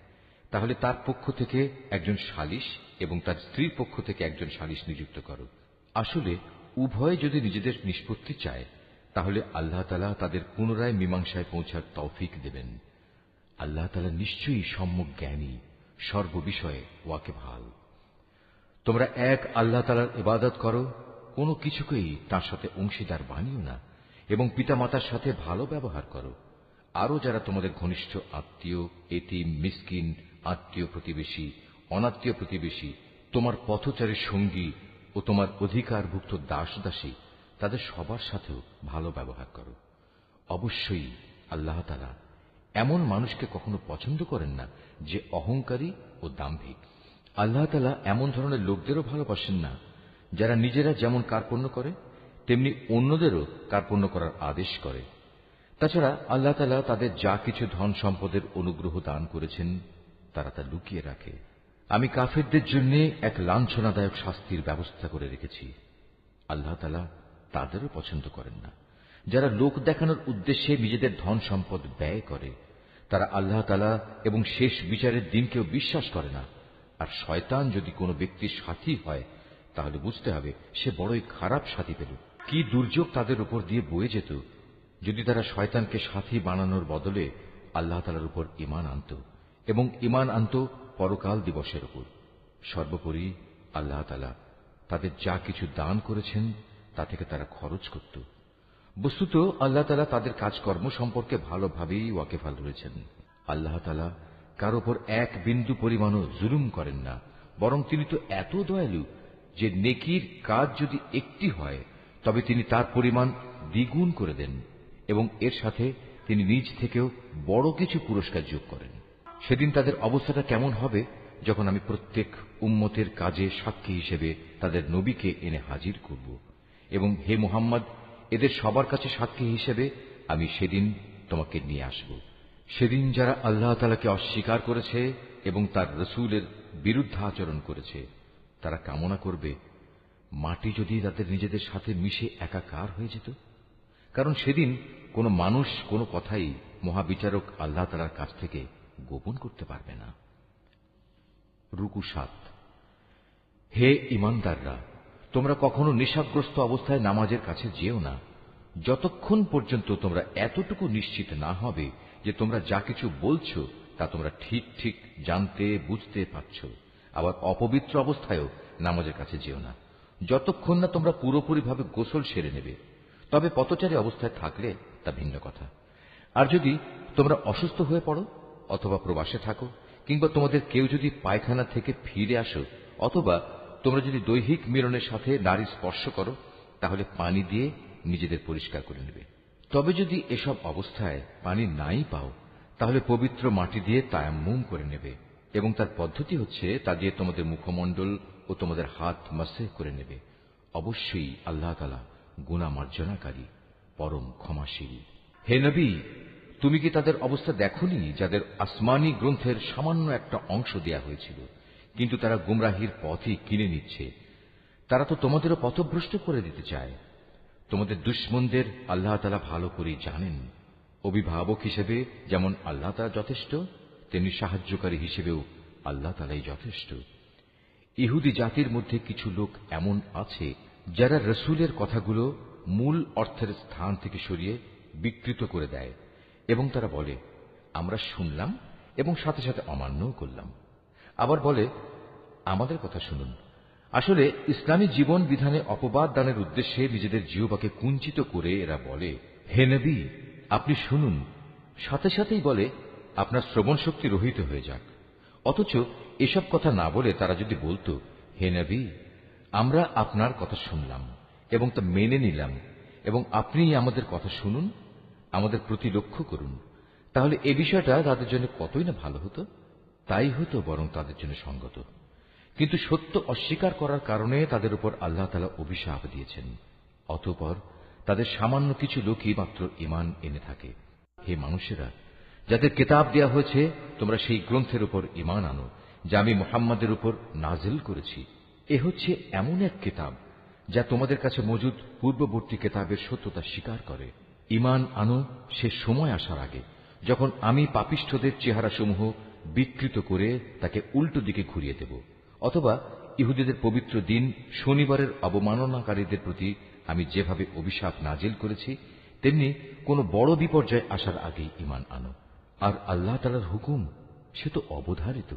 তাহলে তার পক্ষ থেকে একজন সালিস এবং তার স্ত্রীর পক্ষ থেকে একজন সালিস নিযুক্ত করো। আসলে উভয়ে যদি নিজেদের নিষ্পত্তি চায়, তাহলে আল্লাহ তাআলা তাদের পুনরায় মীমাংসায় পৌঁছার তৌফিক দেবেন। আল্লাহ তাআলা নিশ্চয়ই সম্যক জ্ঞানী, সর্ববিষয়ে ওয়াকেবহাল। তোমরা এক আল্লাহ তাআলার ইবাদত করো, কোনো কিছুকেই তার সাথে অংশীদার বানিও না, এবং পিতামাতার সাথে ভালো ব্যবহার করো। আরো যারা তোমাদের ঘনিষ্ঠ আত্মীয়, এতিম, মিসকিন, আত্মীয় প্রতিবেশী, অনাত্মীয় প্রতিবেশী, তোমার পথচারী সঙ্গী ও তোমার অধিকারভুক্ত দাস দাসী, তাদের সবার সাথেও ভালো ব্যবহার করো। অবশ্যই আল্লাহ তাআলা এমন মানুষকে কখনো পছন্দ করেন না যে অহংকারী ও দাম্ভিক। আল্লাহ তাআলা এমন ধরনের লোকদেরও ভালোবাসেন না যারা নিজেরা যেমন কার্পণ্য করে তেমনি অন্যদেরও কার্পণ্য করার আদেশ করে। তাছাড়া আল্লাহ তাআলা তাদের যা কিছু ধন সম্পদের অনুগ্রহ দান করেছেন তারা তা লুকিয়ে রাখে। আমি কাফেরদের জন্য এক লাঞ্ছনাদায়ক শাস্তির ব্যবস্থা করে রেখেছি। আল্লাহ তাআলা তাদেরও পছন্দ করেন না যারা লোক দেখানোর উদ্দেশ্যে নিজেদের ধন সম্পদ ব্যয় করে। তারা আল্লাহ তাআলা এবং শেষ বিচারের দিনকেও বিশ্বাস করে না। আর শয়তান যদি কোনো ব্যক্তির সাথী হয়, তাহলে বুঝতে হবে সে বড়ই খারাপ সাথী পেল। কি দুর্যোগ তাদের উপর দিয়ে বয়ে যেত যদি তারা শয়তানকে সাথী বানানোর বদলে আল্লাহ তাআলার উপর ঈমান আনত এবং ঈমান আনত পরকাল দিবসের উপর। সর্বোপরি আল্লাহ তাআলা তাদের যা কিছু দান করেছেন তা থেকে তারা খরচ করত। বস্তুত আল্লাহ তাআলা তাদের কাজকর্ম সম্পর্কে ভালোভাবেই ওয়াকিফাল রয়েছেন। আল্লাহ তাআলা কার উপর এক বিন্দু পরিমাণও জুলুম করেন না, বরং তিনি তো এত দয়ালু যে নেকির কাজ যদি একটি হয় তবে তিনি তার পরিমাণ দ্বিগুণ করে দেন এবং এর সাথে তিনি নিজ থেকেও বড় কিছু পুরস্কার যোগ করেন। সেদিন তাদের অবস্থাটা কেমন হবে যখন আমি প্রত্যেক উম্মতের কাজে সাক্ষী হিসেবে তাদের নবীকে এনে হাজির করব, এবং হে মুহাম্মদ, এদের সবার কাছে সাক্ষী হিসেবে আমি সেদিন তোমাকে নিয়ে আসব। সেদিন যারা আল্লাহ তাআলাকে অস্বীকার করেছে এবং তার রাসূলের বিরুদ্ধাচরণ করেছে, তারা কামনা করবে মাটি যদি তাদের নিজেদের সাথে মিশে একাকার হয়ে যেত। কারণ সেদিন কোনো মানুষ কোনো কথাই মহাবিচারক আল্লাহ তাআলার কাছ থেকে গোপন করতে পারবে না। রুকু ৭। হে ঈমানদাররা, তোমরা কখনো নেশাগ্রস্ত অবস্থায় নামাজের কাছে যেও না, যতক্ষণ পর্যন্ত তোমরা এতটুকু নিশ্চিত না হবে যে তোমরা যা কিছু বলছো তা তোমরা ঠিক ঠিক জানতে বুঝতে পারছ। আবার অপবিত্র অবস্থায়ও নামাজের কাছে যেও না, যতক্ষণ না তোমরা পুরোপুরিভাবে গোসল সেরে নেবে। তবে পথচারী অবস্থায় থাকলে তা ভিন্ন কথা। আর যদি তোমরা অসুস্থ হয়ে পড়ো অথবা প্রবাসে থাকো, কিংবা তোমাদের কেউ যদি পায়খানা থেকে ফিরে আসো, অথবা তোমরা যদি দৈহিক মিলনের সাথে নারী স্পর্শ করো, তাহলে পানি দিয়ে নিজেদের পরিষ্কার করে নেবে। তবে যদি এসব অবস্থায় পানি নাই পাও, তাহলে পবিত্র মাটি দিয়ে তায়াম্মুম করে নেবে, এবং তার পদ্ধতি হচ্ছে তা দিয়ে তোমাদের মুখমণ্ডল ও তোমাদের হাত মাসেহ করে নেবে। অবশ্যই আল্লাহ তাআলা গুনাহ মার্জনাকারী, পরম ক্ষমাশীল। হে নবী, তুমি কি তাদের অবস্থা দেখোনি যাদের আসমানী গ্রন্থের সামান্য একটা অংশ দেয়া হয়েছিল, কিন্তু তারা গুমরাহির পথই কিনে নিচ্ছে। তারা তো তোমাদেরও পথভ্রষ্ট করে দিতে চায়। তোমাদের দুশমনদের আল্লাহ তাআলা ভালো করেই জানেন। অভিভাবক হিসেবে যেমন আল্লাহ তাআলা যথেষ্ট, তেমনি সাহায্যকারী হিসেবেও আল্লাহ তাআলাই যথেষ্ট। ইহুদি জাতির মধ্যে কিছু লোক এমন আছে যারা রসুলের কথাগুলো মূল অর্থের স্থান থেকে সরিয়ে বিকৃত করে দেয় এবং তারা বলে, আমরা শুনলাম এবং সাথে সাথে অমান্যও করলাম। আবার বলে, আমাদের কথা শুনুন। আসলে ইসলামী জীবন বিধানে অপবাদ দানের উদ্দেশ্যে নিজেদের জিহ্বাকে কুঞ্চিত করে এরা বলে, হে নবী, আপনি শুনুন। সাথে সাথেই বলে, আপনার শ্রবণ শক্তি রহিত হয়ে যাক। অথচ এসব কথা না বলে তারা যদি বলতো, হে নবী, আমরা আপনার কথা শুনলাম এবং তা মেনে নিলাম এবং আপনি আমাদের কথা শুনুন, আমাদের প্রতি লক্ষ্য করুন, তাহলে এ বিষয়টা তাদের জন্য কতই না ভালো হতো। তাই হতো বরং তাদের জন্য সঙ্গত। কিন্তু সত্য অস্বীকার করার কারণে তাদের উপর আল্লাহ তাআলা অভিশাপ দিয়েছেন। অতঃপর তাদের সামান্য কিছু লোকই মাত্র ঈমান এনে থাকে। হে মানুষেরা, যাদের কিতাব দেয়া হয়েছে, তোমরা সেই গ্রন্থের উপর ঈমান আনো যা আমি মুহাম্মাদের উপর নাজিল করেছি। এ হচ্ছে এমন এক কিতাব যা তোমাদের কাছে মজুদ পূর্ববর্তী কিতাবের সত্যতা স্বীকার করে। ঈমান আনো সে সময় আসার আগে যখন আমি পাপিষ্ঠদের চেহারাসমূহ বিকৃত করে তাকে উল্টো দিকে ঘুরিয়ে দেব, অথবা ইহুদিদের পবিত্র দিন শনিবারের অবমাননাকারীদের প্রতি আমি যেভাবে অভিশাপ নাজিল করেছি, তেমনি কোনো বড় বিপর্যয় আসার আগেই ঈমান আনো। আর আল্লাহ তাআলার হুকুম সে তো অবধারিত।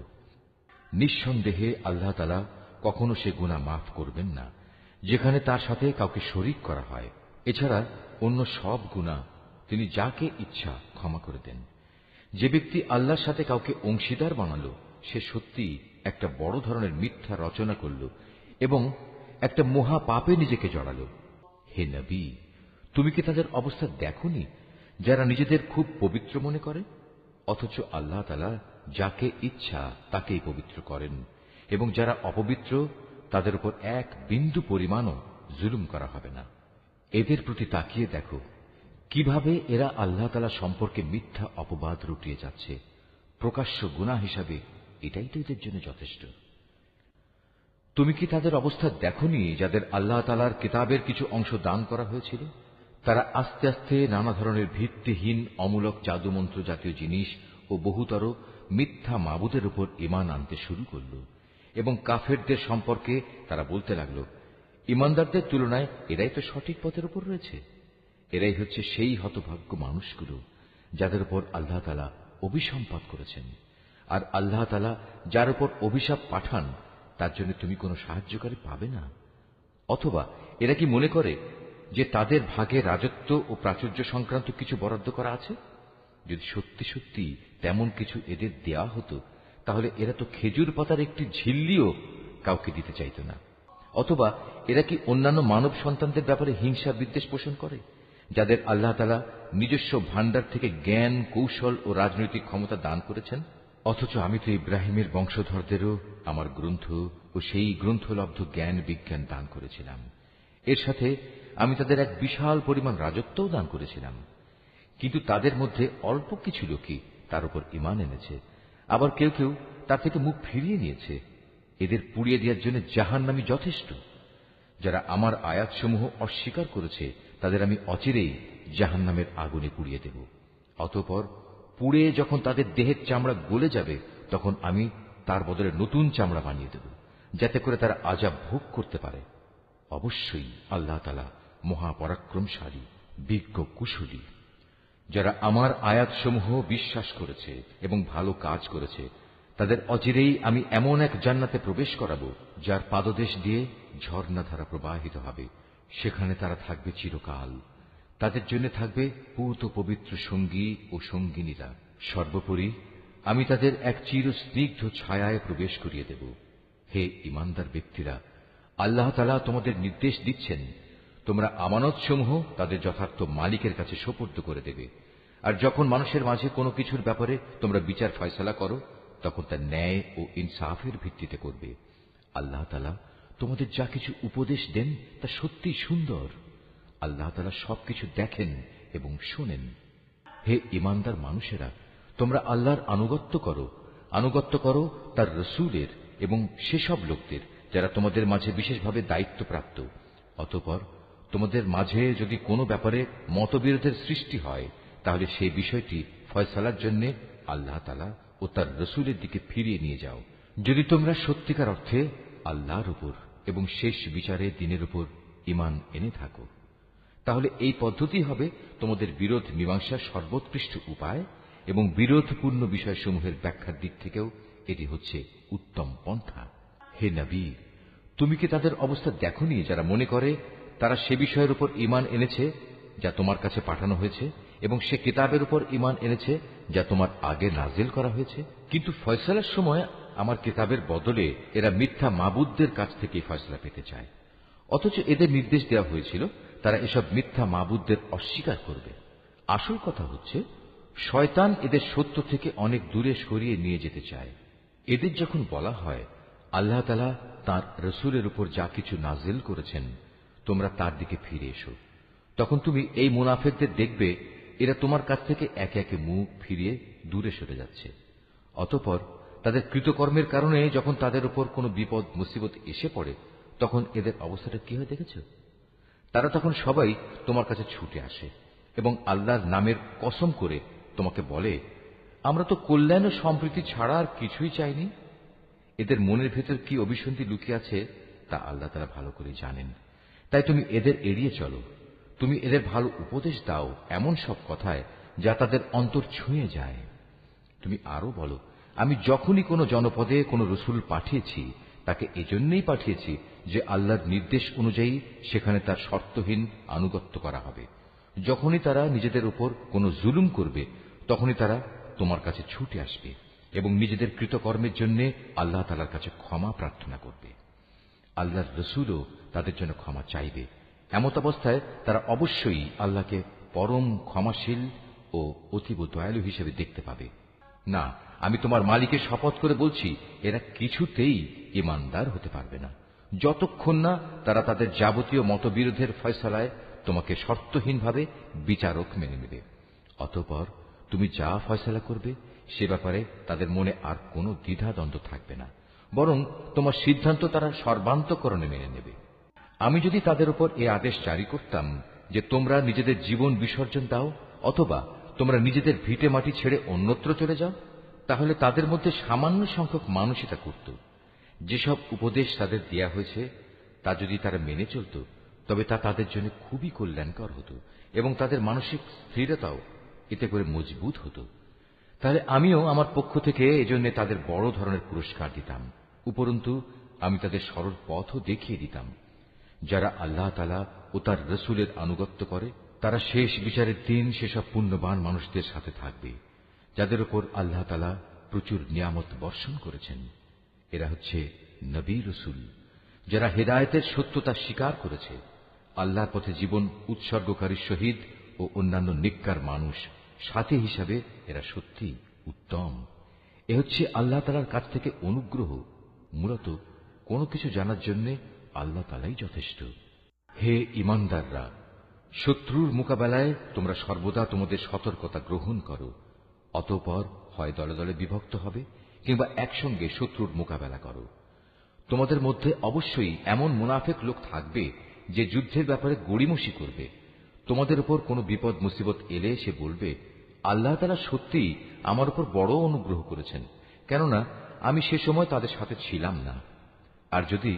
নিঃসন্দেহে আল্লাহ তাআলা কখনো সে গুনাহ মাফ করবেন না যেখানে তার সাথে কাউকে শরীক করা হয়। এছাড়া অন্য সব গুনাহ তিনি যাকে ইচ্ছা ক্ষমা করে দেন। যে ব্যক্তি আল্লাহর সাথে কাউকে অংশীদার বানালো, সে সত্যি একটা বড় ধরনের মিথ্যা রচনা করল এবং একটা মহা পাপে নিজেকে জড়ালো। হে নবী, তুমি কি তাদের অবস্থা দেখোনি যারা নিজেদের খুব পবিত্র মনে করে, অথচ আল্লাহ তাআলা যাকে ইচ্ছা তাকেই পবিত্র করেন, এবং যারা অপবিত্র তাদের উপর এক বিন্দু পরিমাণও জুলুম করা হবে না। এদের প্রতি তাকিয়ে দেখো কিভাবে এরা আল্লাহ তাআলা সম্পর্কে মিথ্যা অপবাদ রটিয়ে যাচ্ছে। প্রকাশ্য গুনাহ হিসাবে এটাই তো এদের জন্য যথেষ্ট। তুমি কি তাদের অবস্থা দেখোনি যাদের আল্লাহ তাআলার কিতাবের কিছু অংশ দান করা হয়েছিল? তারা আস্তে আস্তে নানা ধরনের ভিত্তিহীন অমূলক জাদুমন্ত্র জাতীয় জিনিস ও বহুতর মিথ্যা মাবুদের উপর ঈমান আনতে শুরু করল, এবং কাফেরদের সম্পর্কে তারা বলতে লাগল, ঈমানদারদের তুলনায় এরাই তো সঠিক পথের উপর রয়েছে। এরাই হচ্ছে সেই হতভাগ্য মানুষগুলো যাদের উপর আল্লাহ তাআলা অভিসম্পাত করেছেন। আর আল্লাহ তাআলা যার উপর অভিশাপ পাঠান তার জন্য তুমি কোনো সাহায্যকারী পাবে না। অথবা এরা কি মনে করে যে তাদের ভাগে রাজত্ব ও প্রাচুর্য সংক্রান্ত কিছু বরাদ্দ করা আছে? যদি সত্যি সত্যি তেমন কিছু এদের দেয়া হতো, তাহলে এরা তো খেজুর পাতার একটি ঝিল্লিও কাউকে দিতে চাইত না। অথবা এরা কি অন্যান্য মানব সন্তানদের ব্যাপারে হিংসা বিদ্বেষ পোষণ করে, যাদের আল্লাহ তাআলা নিজস্ব ভান্ডার থেকে জ্ঞান, কৌশল ও রাজনৈতিক ক্ষমতা দান করেছেন? অথচ আমি তো ইব্রাহিমের বংশধরদেরও আমার গ্রন্থ ও সেই গ্রন্থলব্ধ জ্ঞান বিজ্ঞান দান করেছিলাম। এর সাথে আমি তাদের এক বিশাল পরিমাণ রাজত্বও দান করেছিলাম। কিন্তু তাদের মধ্যে অল্প কিছু লোকই তার উপর ঈমান এনেছে, আবার কেউ কেউ তার থেকে মুখ ফিরিয়ে নিয়েছে। এদের পুড়িয়ে দেওয়ার জন্য জাহান্নামী যথেষ্ট। যারা আমার আয়াতসমূহ অস্বীকার করেছে তাদের আমি অচিরেই জাহান্নামের আগুনে পুড়িয়ে দেব। অতঃপর পুড়ে যখন তাদের দেহের চামড়া গলে যাবে, তখন আমি তার বদলে নতুন চামড়া বানিয়ে দেব, যাতে করে তারা আযাব ভোগ করতে পারে। অবশ্যই আল্লাহ তাআলা মহাপরাক্রমশালী, বিজ্ঞ, কুশলী। যারা আমার আয়াতসমূহ বিশ্বাস করেছে এবং ভালো কাজ করেছে, তাদের অচিরেই আমি এমন এক জান্নাতে প্রবেশ করাবো যার পাদদেশ দিয়ে ঝর্ণাধারা প্রবাহিত হবে। সেখানে তারা থাকবে চিরকাল। তাদের জন্য থাকবে পূত পবিত্র সঙ্গী ও সঙ্গিনীরা। সর্বোপরি আমি তাদের এক চিরস্নিগ্ধ ছায়ায় প্রবেশ করিয়ে দেব। হে ঈমানদার ব্যক্তিরা, আল্লাহ তাআলা তোমাদের নির্দেশ দিচ্ছেন, তোমরা আমানতসমূহ তাদের যথার্থ মালিকের কাছে সোপর্দ করে দেবে। আর যখন মানুষের মাঝে কোনো কিছুর ব্যাপারে তোমরা বিচার ফয়সালা করো, তখন তা ন্যায় ও ইনসাফের ভিত্তিতে করবে। আল্লাহ তাআলা তোমাদের যা কিছু উপদেশ দেন তা সত্যিই সুন্দর। আল্লাহ তাআলা সবকিছু দেখেন এবং শোনেন। হে ঈমানদার মানুষেরা, তোমরা আল্লাহর আনুগত্য করো তার রসুলের এবং সেসব লোকদের যারা তোমাদের মাঝে বিশেষভাবে দায়িত্বপ্রাপ্ত। অতঃপর তোমাদের মাঝে যদি কোনো ব্যাপারে মতবিরোধের সৃষ্টি হয়, তাহলে সেই বিষয়টি ফয়সালার জন্য আল্লাহ তাআলা ও তার রসুলের দিকে ফিরিয়ে নিয়ে যাও। যদি তোমরা সত্যিকার অর্থে আল্লাহর উপর এবং শেষ বিচারের দিনের উপর ঈমান এনে থাকো, তাহলে এই পদ্ধতি হবে তোমাদের বিরোধ মীমাংসার সর্বোৎকৃষ্ট উপায়, এবং বিরোধপূর্ণ বিষয়সমূহের ব্যাখ্যার দিক থেকেও এটি হচ্ছে উত্তম পন্থা। হে নবী, তুমি কি তাদের অবস্থা দেখোনি যারা মনে করে তারা সে বিষয়ের উপর ঈমান এনেছে যা তোমার কাছে পাঠানো হয়েছে, এবং সে কিতাবের উপর ঈমান এনেছে যা তোমার আগে নাজিল করা হয়েছে, কিন্তু ফয়সালার সময় আমার কিতাবের বদলে এরা মিথ্যা মাবুদদের কাছ থেকেই ফয়সলা পেতে চায়। অথচ এদের নির্দেশ দেওয়া হয়েছিল তারা এসব মিথ্যা মাবুদদের অস্বীকার করবে। আসল কথা হচ্ছে শয়তান এদের সত্য থেকে অনেক দূরে সরিয়ে নিয়ে যেতে চায়। এদের যখন বলা হয় আল্লাহ তাআলা তাঁর রসুলের উপর যা কিছু নাজিল করেছেন তোমরা তার দিকে ফিরে এসো, তখন তুমি এই মুনাফিকদের দেখবে এরা তোমার কাছ থেকে একে একে মুখ ফিরিয়ে দূরে সরে যাচ্ছে। অতঃপর তাদের কৃতকর্মের কারণে যখন তাদের উপর কোনো বিপদ মুসিবত এসে পড়ে, তখন এদের অবস্থাটা কি হয় দেখেছ? তারা তখন সবাই তোমার কাছে ছুটে আসে এবং আল্লাহর নামের কসম করে তোমাকে বলে, আমরা তো কল্যাণ ও সম্প্রীতি ছাড়া আর কিছুই চাইনি। এদের মনের ভেতর কি অভিসন্ধি লুকিয়ে আছে তা আল্লাহ তাআলা ভালো করে জানেন। তাই তুমি এদের এড়িয়ে চলো। তুমি এদের ভালো উপদেশ দাও এমন সব কথায় যা তাদের অন্তর ছুঁয়ে যায়। তুমি আরো বলো, আমি যখনই কোনো জনপদে কোনো রসুল পাঠিয়েছি তাকে এজন্যই পাঠিয়েছি যে আল্লাহর নির্দেশ অনুযায়ী সেখানে তার শর্তহীন আনুগত্য করা হবে। যখনই তারা নিজেদের উপর কোনো জুলুম করবে তখনই তারা তোমার কাছে ছুটে আসবে এবং নিজেদের কৃতকর্মের জন্য আল্লাহ তাআলার কাছে ক্ষমা প্রার্থনা করবে। আল্লাহর রসুলও তাদের জন্য ক্ষমা চাইবে। এমত অবস্থায় তারা অবশ্যই আল্লাহকে পরম ক্ষমাশীল ও অতীব দয়ালু হিসেবে দেখতে পাবে। না, আমি তোমার মালিকের শপথ করে বলছি, এরা কিছুতেই ঈমানদার হতে পারবে না যতক্ষণ না তারা তাদের যাবতীয় মতবিরোধের ফয়সালায় তোমাকে শর্তহীনভাবে বিচারক মেনে নেবে। অতঃপর তুমি যা ফয়সালা করবে সে ব্যাপারে তাদের মনে আর কোনো দ্বিধাদ্বন্দ্ব থাকবে না, বরং তোমার সিদ্ধান্ত তারা সর্বান্তঃকরণে মেনে নেবে। আমি যদি তাদের উপর এ আদেশ জারি করতাম যে তোমরা নিজেদের জীবন বিসর্জন দাও অথবা তোমরা নিজেদের ভিটে মাটি ছেড়ে অন্যত্র চলে যাও, তাহলে তাদের মধ্যে সামান্য সংখ্যক মানুষই তা করত। যেসব উপদেশ তাদের দেয়া হয়েছে তা যদি তারা মেনে চলত তবে তা তাদের জন্য খুবই কল্যাণকর হতো এবং তাদের মানসিক স্থিরতাও এতে করে মজবুত হতো। তাহলে আমিও আমার পক্ষ থেকে এজন্য তাদের বড় ধরনের পুরস্কার দিতাম। উপরন্তু আমি তাদের সরল পথও দেখিয়ে দিতাম। যারা আল্লাহ তাআলা ও তার রসুলের আনুগত্য করে তারা শেষ বিচারের দিন সেসব পুণ্যবান মানুষদের সাথে থাকবে যাদের উপর আল্লাহ তাআলা প্রচুর নিয়ামত বর্ষণ করেছেন। এরা হচ্ছে নবী রসুল যারা হেদায়েতের সত্যতা স্বীকার করেছে, আল্লাহর পথে জীবন উৎসর্গকারী শহীদ ও অন্যান্য নেককার মানুষ সাথী হিসাবে এরা সত্যি উত্তম। এ হচ্ছে আল্লাহ তাআলার কাছ থেকে অনুগ্রহ। মূলত কোনো কিছু জানার জন্য আল্লাহ তাআলাই যথেষ্ট। হে ঈমানদাররা, শত্রুর মোকাবেলায় তোমরা সর্বদা তোমাদের সতর্কতা গ্রহণ করো। অতঃপর হয় দলে দলে বিভক্ত হবে কিংবা একসঙ্গে শত্রুর মোকাবেলা করো। তোমাদের মধ্যে অবশ্যই এমন মুনাফিক লোক থাকবে যে যুদ্ধের ব্যাপারে গড়িমসি করবে। তোমাদের উপর কোনো বিপদ মুসিবত এলে সে বলবে, আল্লাহ তাআলা সত্যিই আমার উপর বড় অনুগ্রহ করেছেন, কেননা আমি সে সময় তাদের সাথে ছিলাম না। আর যদি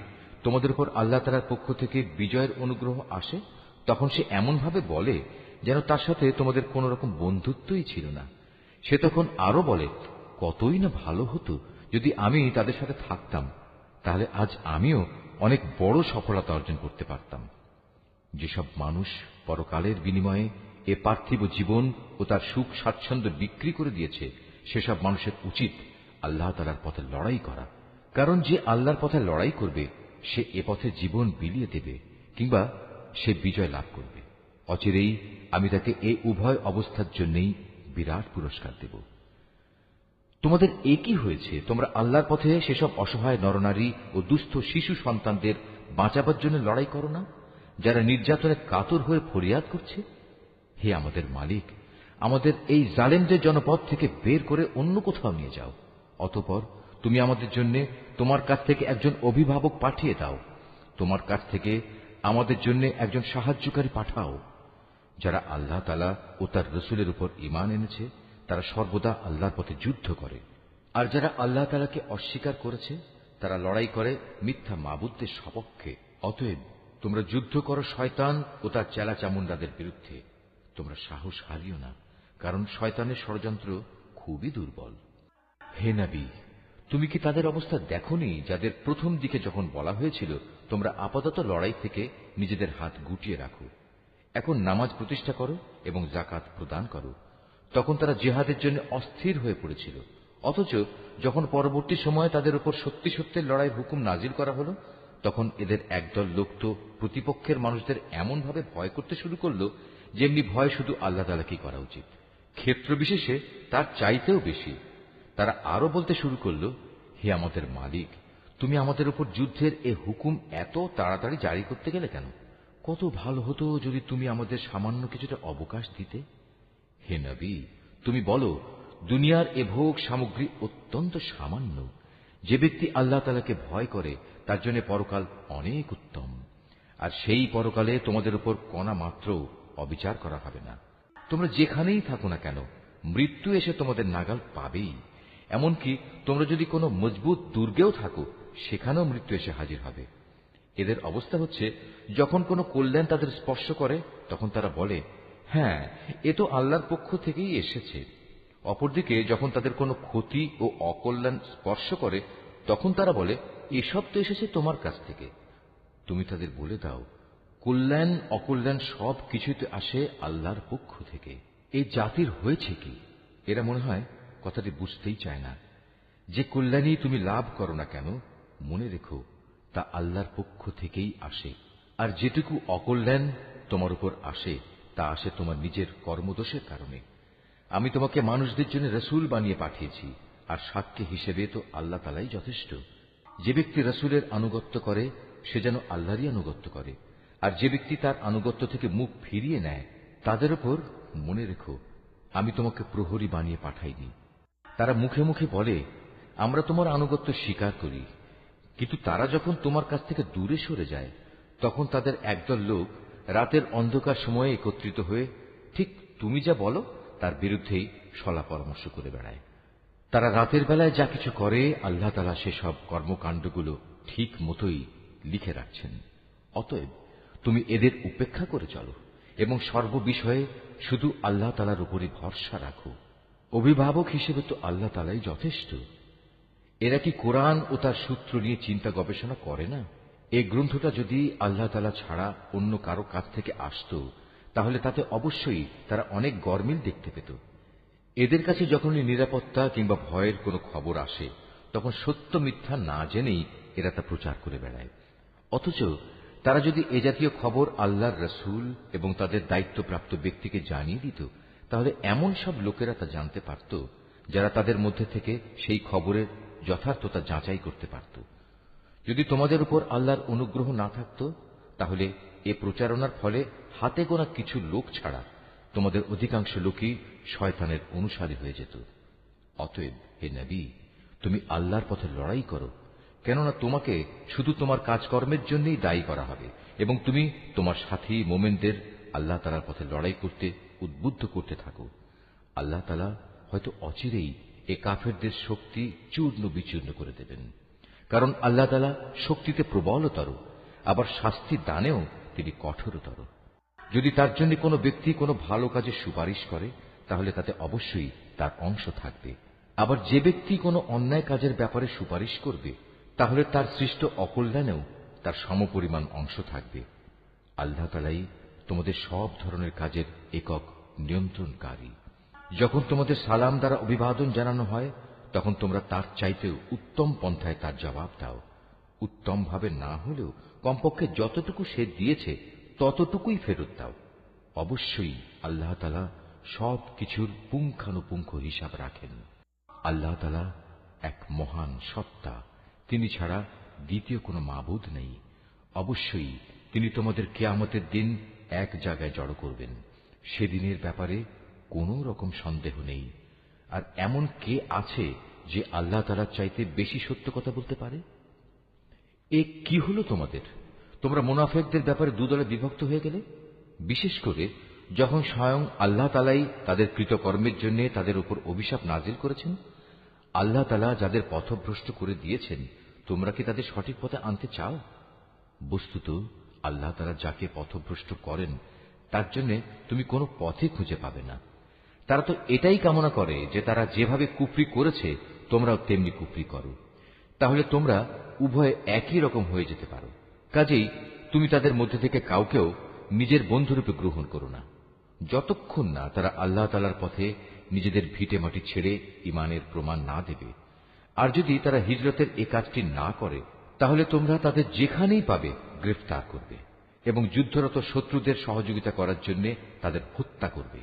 তোমাদের উপর আল্লাহ তাআলার পক্ষ থেকে বিজয়ের অনুগ্রহ আসে তখন সে এমনভাবে বলে যেন তার সাথে তোমাদের কোন রকম বন্ধুত্বই ছিল না। সে তখন আরো বলে, কতই না ভালো হতো যদি আমি তাদের সাথে থাকতাম, তাহলে আজ আমিও অনেক বড় সফলতা অর্জন করতে পারতাম। যেসব মানুষ পরকালের বিনিময়ে এ পার্থিব জীবন ও তার সুখ স্বাচ্ছন্দ্য বিক্রি করে দিয়েছে সেসব মানুষের উচিত আল্লাহ তাআলার পথে লড়াই করা। কারণ যে আল্লাহর পথে লড়াই করবে সে এ পথে জীবন বিলিয়ে দেবে কিংবা সে বিজয় লাভ করবে। অচিরেই আমি তাকে এই উভয় অবস্থার জন্যই বিরাট পুরস্কার দেব। তোমাদের একই হয়েছে, তোমরা আল্লাহর পথে সেসব অসহায় নরনারী ও দুস্থ শিশু সন্তানদের বাঁচাবার জন্য লড়াই করো না যারা নির্যাতনে কাতর হয়ে ফরিয়াদ করছে। হে আমাদের মালিক, আমাদের এই জালেমদের জনপদ থেকে বের করে অন্য কোথাও নিয়ে যাও। অতঃপর তুমি আমাদের জন্য তোমার কাছ থেকে একজন অভিভাবক পাঠিয়ে দাও, তোমার কাছ থেকে আমাদের জন্য একজন সাহায্যকারী পাঠাও। যারা আল্লাহ তাআলা ও তার রাসূলের উপর ঈমান এনেছে তারা সর্বদা আল্লাহর পথে যুদ্ধ করে, আর যারা আল্লাহ তাআলাকে অস্বীকার করেছে তারা লড়াই করে মিথ্যা মাবুদদের সপক্ষে। অতএব তোমরা যুদ্ধ করো শয়তান ও তার চেলাচামুন্ডাদের বিরুদ্ধে। তোমরা সাহস হারিও না, কারণ শয়তানের ষড়যন্ত্র খুবই দুর্বল। হে নবী, তুমি কি তাদের অবস্থা দেখোনি যাদের প্রথম দিকে যখন বলা হয়েছিল তোমরা আপাতত লড়াই থেকে নিজেদের হাত গুটিয়ে রাখো, এখন নামাজ প্রতিষ্ঠা করো এবং যাকাত প্রদান করো, তখন তারা জিহাদের জন্য অস্থির হয়ে পড়েছিল। অথচ যখন পরবর্তী সময়ে তাদের উপর সত্যি সত্যের লড়াইয়ের হুকুম নাজিল করা হলো, তখন এদের একদল লোক তো প্রতিপক্ষের মানুষদের এমনভাবে ভয় করতে শুরু করলো যেমনি ভয় শুধু আল্লাহ তাআলাকেই করা উচিত, ক্ষেত্র বিশেষে তার চাইতেও বেশি। তারা আরো বলতে শুরু করল, হে আমাদের মালিক, তুমি আমাদের উপর যুদ্ধের এ হুকুম এত তাড়াতাড়ি জারি করতে গেলে কেন? কত ভালো হতো যদি তুমি আমাদের সামান্য কিছুটা অবকাশ দিতে। হে নবী, তুমি বলো, দুনিয়ার এ ভোগ সামগ্রী অত্যন্ত সামান্য। যে ব্যক্তি আল্লাহ তাআলাকে ভয় করে তার জন্য পরকাল অনেক উত্তম, আর সেই পরকালে তোমাদের উপর কণা মাত্র অবিচার করা হবে না। তোমরা যেখানেই থাকো না কেন মৃত্যু এসে তোমাদের নাগাল পাবেই। এমনকি তোমরা যদি কোনো মজবুত দুর্গেও থাকো সেখানেও মৃত্যু এসে হাজির হবে। এদের অবস্থা হচ্ছে, যখন কোনো কল্যাণ তাদের স্পর্শ করে তখন তারা বলে, হ্যাঁ, এ তো আল্লাহর পক্ষ থেকেই এসেছে। অপরদিকে যখন তাদের কোনো ক্ষতি ও অকল্যাণ স্পর্শ করে তখন তারা বলে, এসব তো এসেছে তোমার কাছ থেকে। তুমি তাদের বলে দাও, কল্যাণ অকল্যাণ সব কিছুই তো আসে আল্লাহর পক্ষ থেকে। এই জাতির হয়েছে কি? এরা মনে হয় কথাটি বুঝতেই চায় না। যে কল্যাণই তুমি লাভ করো না কেন, মনে রেখো তা আল্লাহর পক্ষ থেকেই আসে, আর যেটুকু অকল্যাণ তোমার উপর আসে তা আসে তোমার নিজের কর্মদোষের কারণে। আমি তোমাকে মানুষদের জন্য রাসূল বানিয়ে পাঠিয়েছি, আর সাক্ষী হিসেবে তো আল্লাহ তাআলাই যথেষ্ট। যে ব্যক্তি রাসূলের আনুগত্য করে সে যেন আল্লাহরই আনুগত্য করে, আর যে ব্যক্তি তার আনুগত্য থেকে মুখ ফিরিয়ে নেয় তাদের উপর মনে রেখো আমি তোমাকে প্রহরী বানিয়ে পাঠাইনি। তারা মুখে মুখে বলে, আমরা তোমার আনুগত্য স্বীকার করি, কিন্তু তারা যখন তোমার কাছ থেকে দূরে সরে যায় তখন তাদের একদল লোক রাতের অন্ধকার সময়ে একত্রিত হয়ে ঠিক তুমি যা বলো তার বিরুদ্ধেই সলা পরামর্শ করে বেড়ায়। তারা রাতের বেলায় যা কিছু করে আল্লাহ তাআলা সেসব কর্মকাণ্ডগুলো ঠিক মতোই লিখে রাখছেন। অতএব তুমি এদের উপেক্ষা করে চলো এবং সর্ববিষয়ে শুধু আল্লাহ তাআলার উপরই ভরসা রাখো। অভিভাবক হিসেবে তো আল্লাহ তাআলাই যথেষ্ট। এরা কি কোরআন ও তার সূত্র নিয়ে চিন্তা গবেষণা করে না? এই গ্রন্থটা যদি আল্লাহ তাআলা ছাড়া অন্য কারো কাছ থেকে আসত তাহলে তাতে অবশ্যই তারা অনেক গরমিল দেখতে পেত। এদের কাছে যখনই নিরাপত্তা কিংবা ভয়ের কোনো খবর আসে তখন সত্য মিথ্যা না জেনেই এরা তা প্রচার করে বেড়ায়। অথচ তারা যদি এ জাতীয় খবর আল্লাহর রাসূল এবং তাদের দায়িত্বপ্রাপ্ত ব্যক্তিকে জানিয়ে দিত তাহলে এমন সব লোকেরা তা জানতে পারত যারা তাদের মধ্যে থেকে সেই খবরের যথার্থতা যাচাই করতে পারত। যদি তোমাদের উপর আল্লাহর অনুগ্রহ না থাকত তাহলে এ প্রচারণার ফলে হাতে গোনা কিছু লোক ছাড়া তোমাদের অধিকাংশ লোকই শয়তানের অনুসারী হয়ে যেত। অতএব হে নবী, তুমি আল্লাহর পথে লড়াই করো, কেননা তোমাকে শুধু তোমার কাজকর্মের জন্যই দায়ী করা হবে এবং তুমি তোমার সাথী মোমেনদের আল্লাহ তাআলার পথে লড়াই করতে উদ্বুদ্ধ করতে থাকো। আল্লাহ তাআলা হয়তো অচিরেই এ কাফেরদের শক্তি চূর্ণ বিচূর্ণ করে দেবেন, কারণ আল্লাহ তাআলা শক্তিতে প্রবলতর, আবার শাস্তি দানেও তিনি কঠোরতর। যদি তার জন্য কোনো ব্যক্তি কোনো ভালো কাজে সুপারিশ করে তাহলে তাতে অবশ্যই তার অংশ থাকবে, আবার যে ব্যক্তি কোনো অন্যায় কাজের ব্যাপারে সুপারিশ করবে তাহলে তার সৃষ্ট অকল্যাণেও তার সমপরিমাণ অংশ থাকবে। আল্লাহ তাআলাই তোমাদের সব ধরনের কাজের একক নিয়ন্ত্রণকারী। যখন তোমাদের সালাম দ্বারা অভিবাদন জানানো হয় তখন তোমরা তার চাইতেও উত্তম পন্থায় তার জবাব দাও। উত্তম ভাবে না হলেও কমপক্ষে যতটুকু সে দিয়েছে ততটুকুই ফেরত দাও। অবশ্যই আল্লাহ তাআলা সব কিছুর পুঙ্খানুপুঙ্খ হিসাব রাখেন। আল্লাহ তাআলা এক মহান সত্তা, তিনি ছাড়া দ্বিতীয় কোনো মাবুদ নেই। অবশ্যই তিনি তোমাদের কিয়ামতের দিন এক জায়গায় জড়ো করবেন। সেদিনের ব্যাপারে কোনো রকম সন্দেহ নেই। আর এমন কে আছে যে আল্লাহ তাআলার চাইতে বেশি সত্য কথা বলতে পারে? এ কি হলো তোমাদের? তোমরা মুনাফিকদের ব্যাপারে দুদলে বিভক্ত হয়ে গেলে, বিশেষ করে যখন স্বয়ং আল্লাহ তাআলাই তাদের কৃতকর্মের জন্য তাদের উপর অভিশাপ নাজিল করেছেন। আল্লাহ তাআলা যাদের পথভ্রষ্ট করে দিয়েছেন, তোমরা কি তাদের সঠিক পথে আনতে চাও? বস্তুত আল্লাহ তাআলা যাকে পথভ্রষ্ট করেন তার জন্য তুমি কোনো পথে খুঁজে পাবে না। তারা তো এটাই কামনা করে যে তারা যেভাবে কুফরি করেছে তোমরাও তেমনি কুফরি করো, তাহলে তোমরা উভয়ে একই রকম হয়ে যেতে পারো। কাজেই তুমি তাদের মধ্যে থেকে কাউকেও নিজের বন্ধুরূপে গ্রহণ করো না, যতক্ষণ না তারা আল্লাহ তাআলার পথে নিজেদের ভিটে মাটি ছেড়ে ঈমানের প্রমাণ না দেবে। আর যদি তারা হিজরতের এ কাজটি না করে, তাহলে তোমরা তাদের যেখানেই পাবে গ্রেফতার করবে এবং যুদ্ধরত শত্রুদের সহযোগিতা করার জন্য তাদের হত্যা করবে।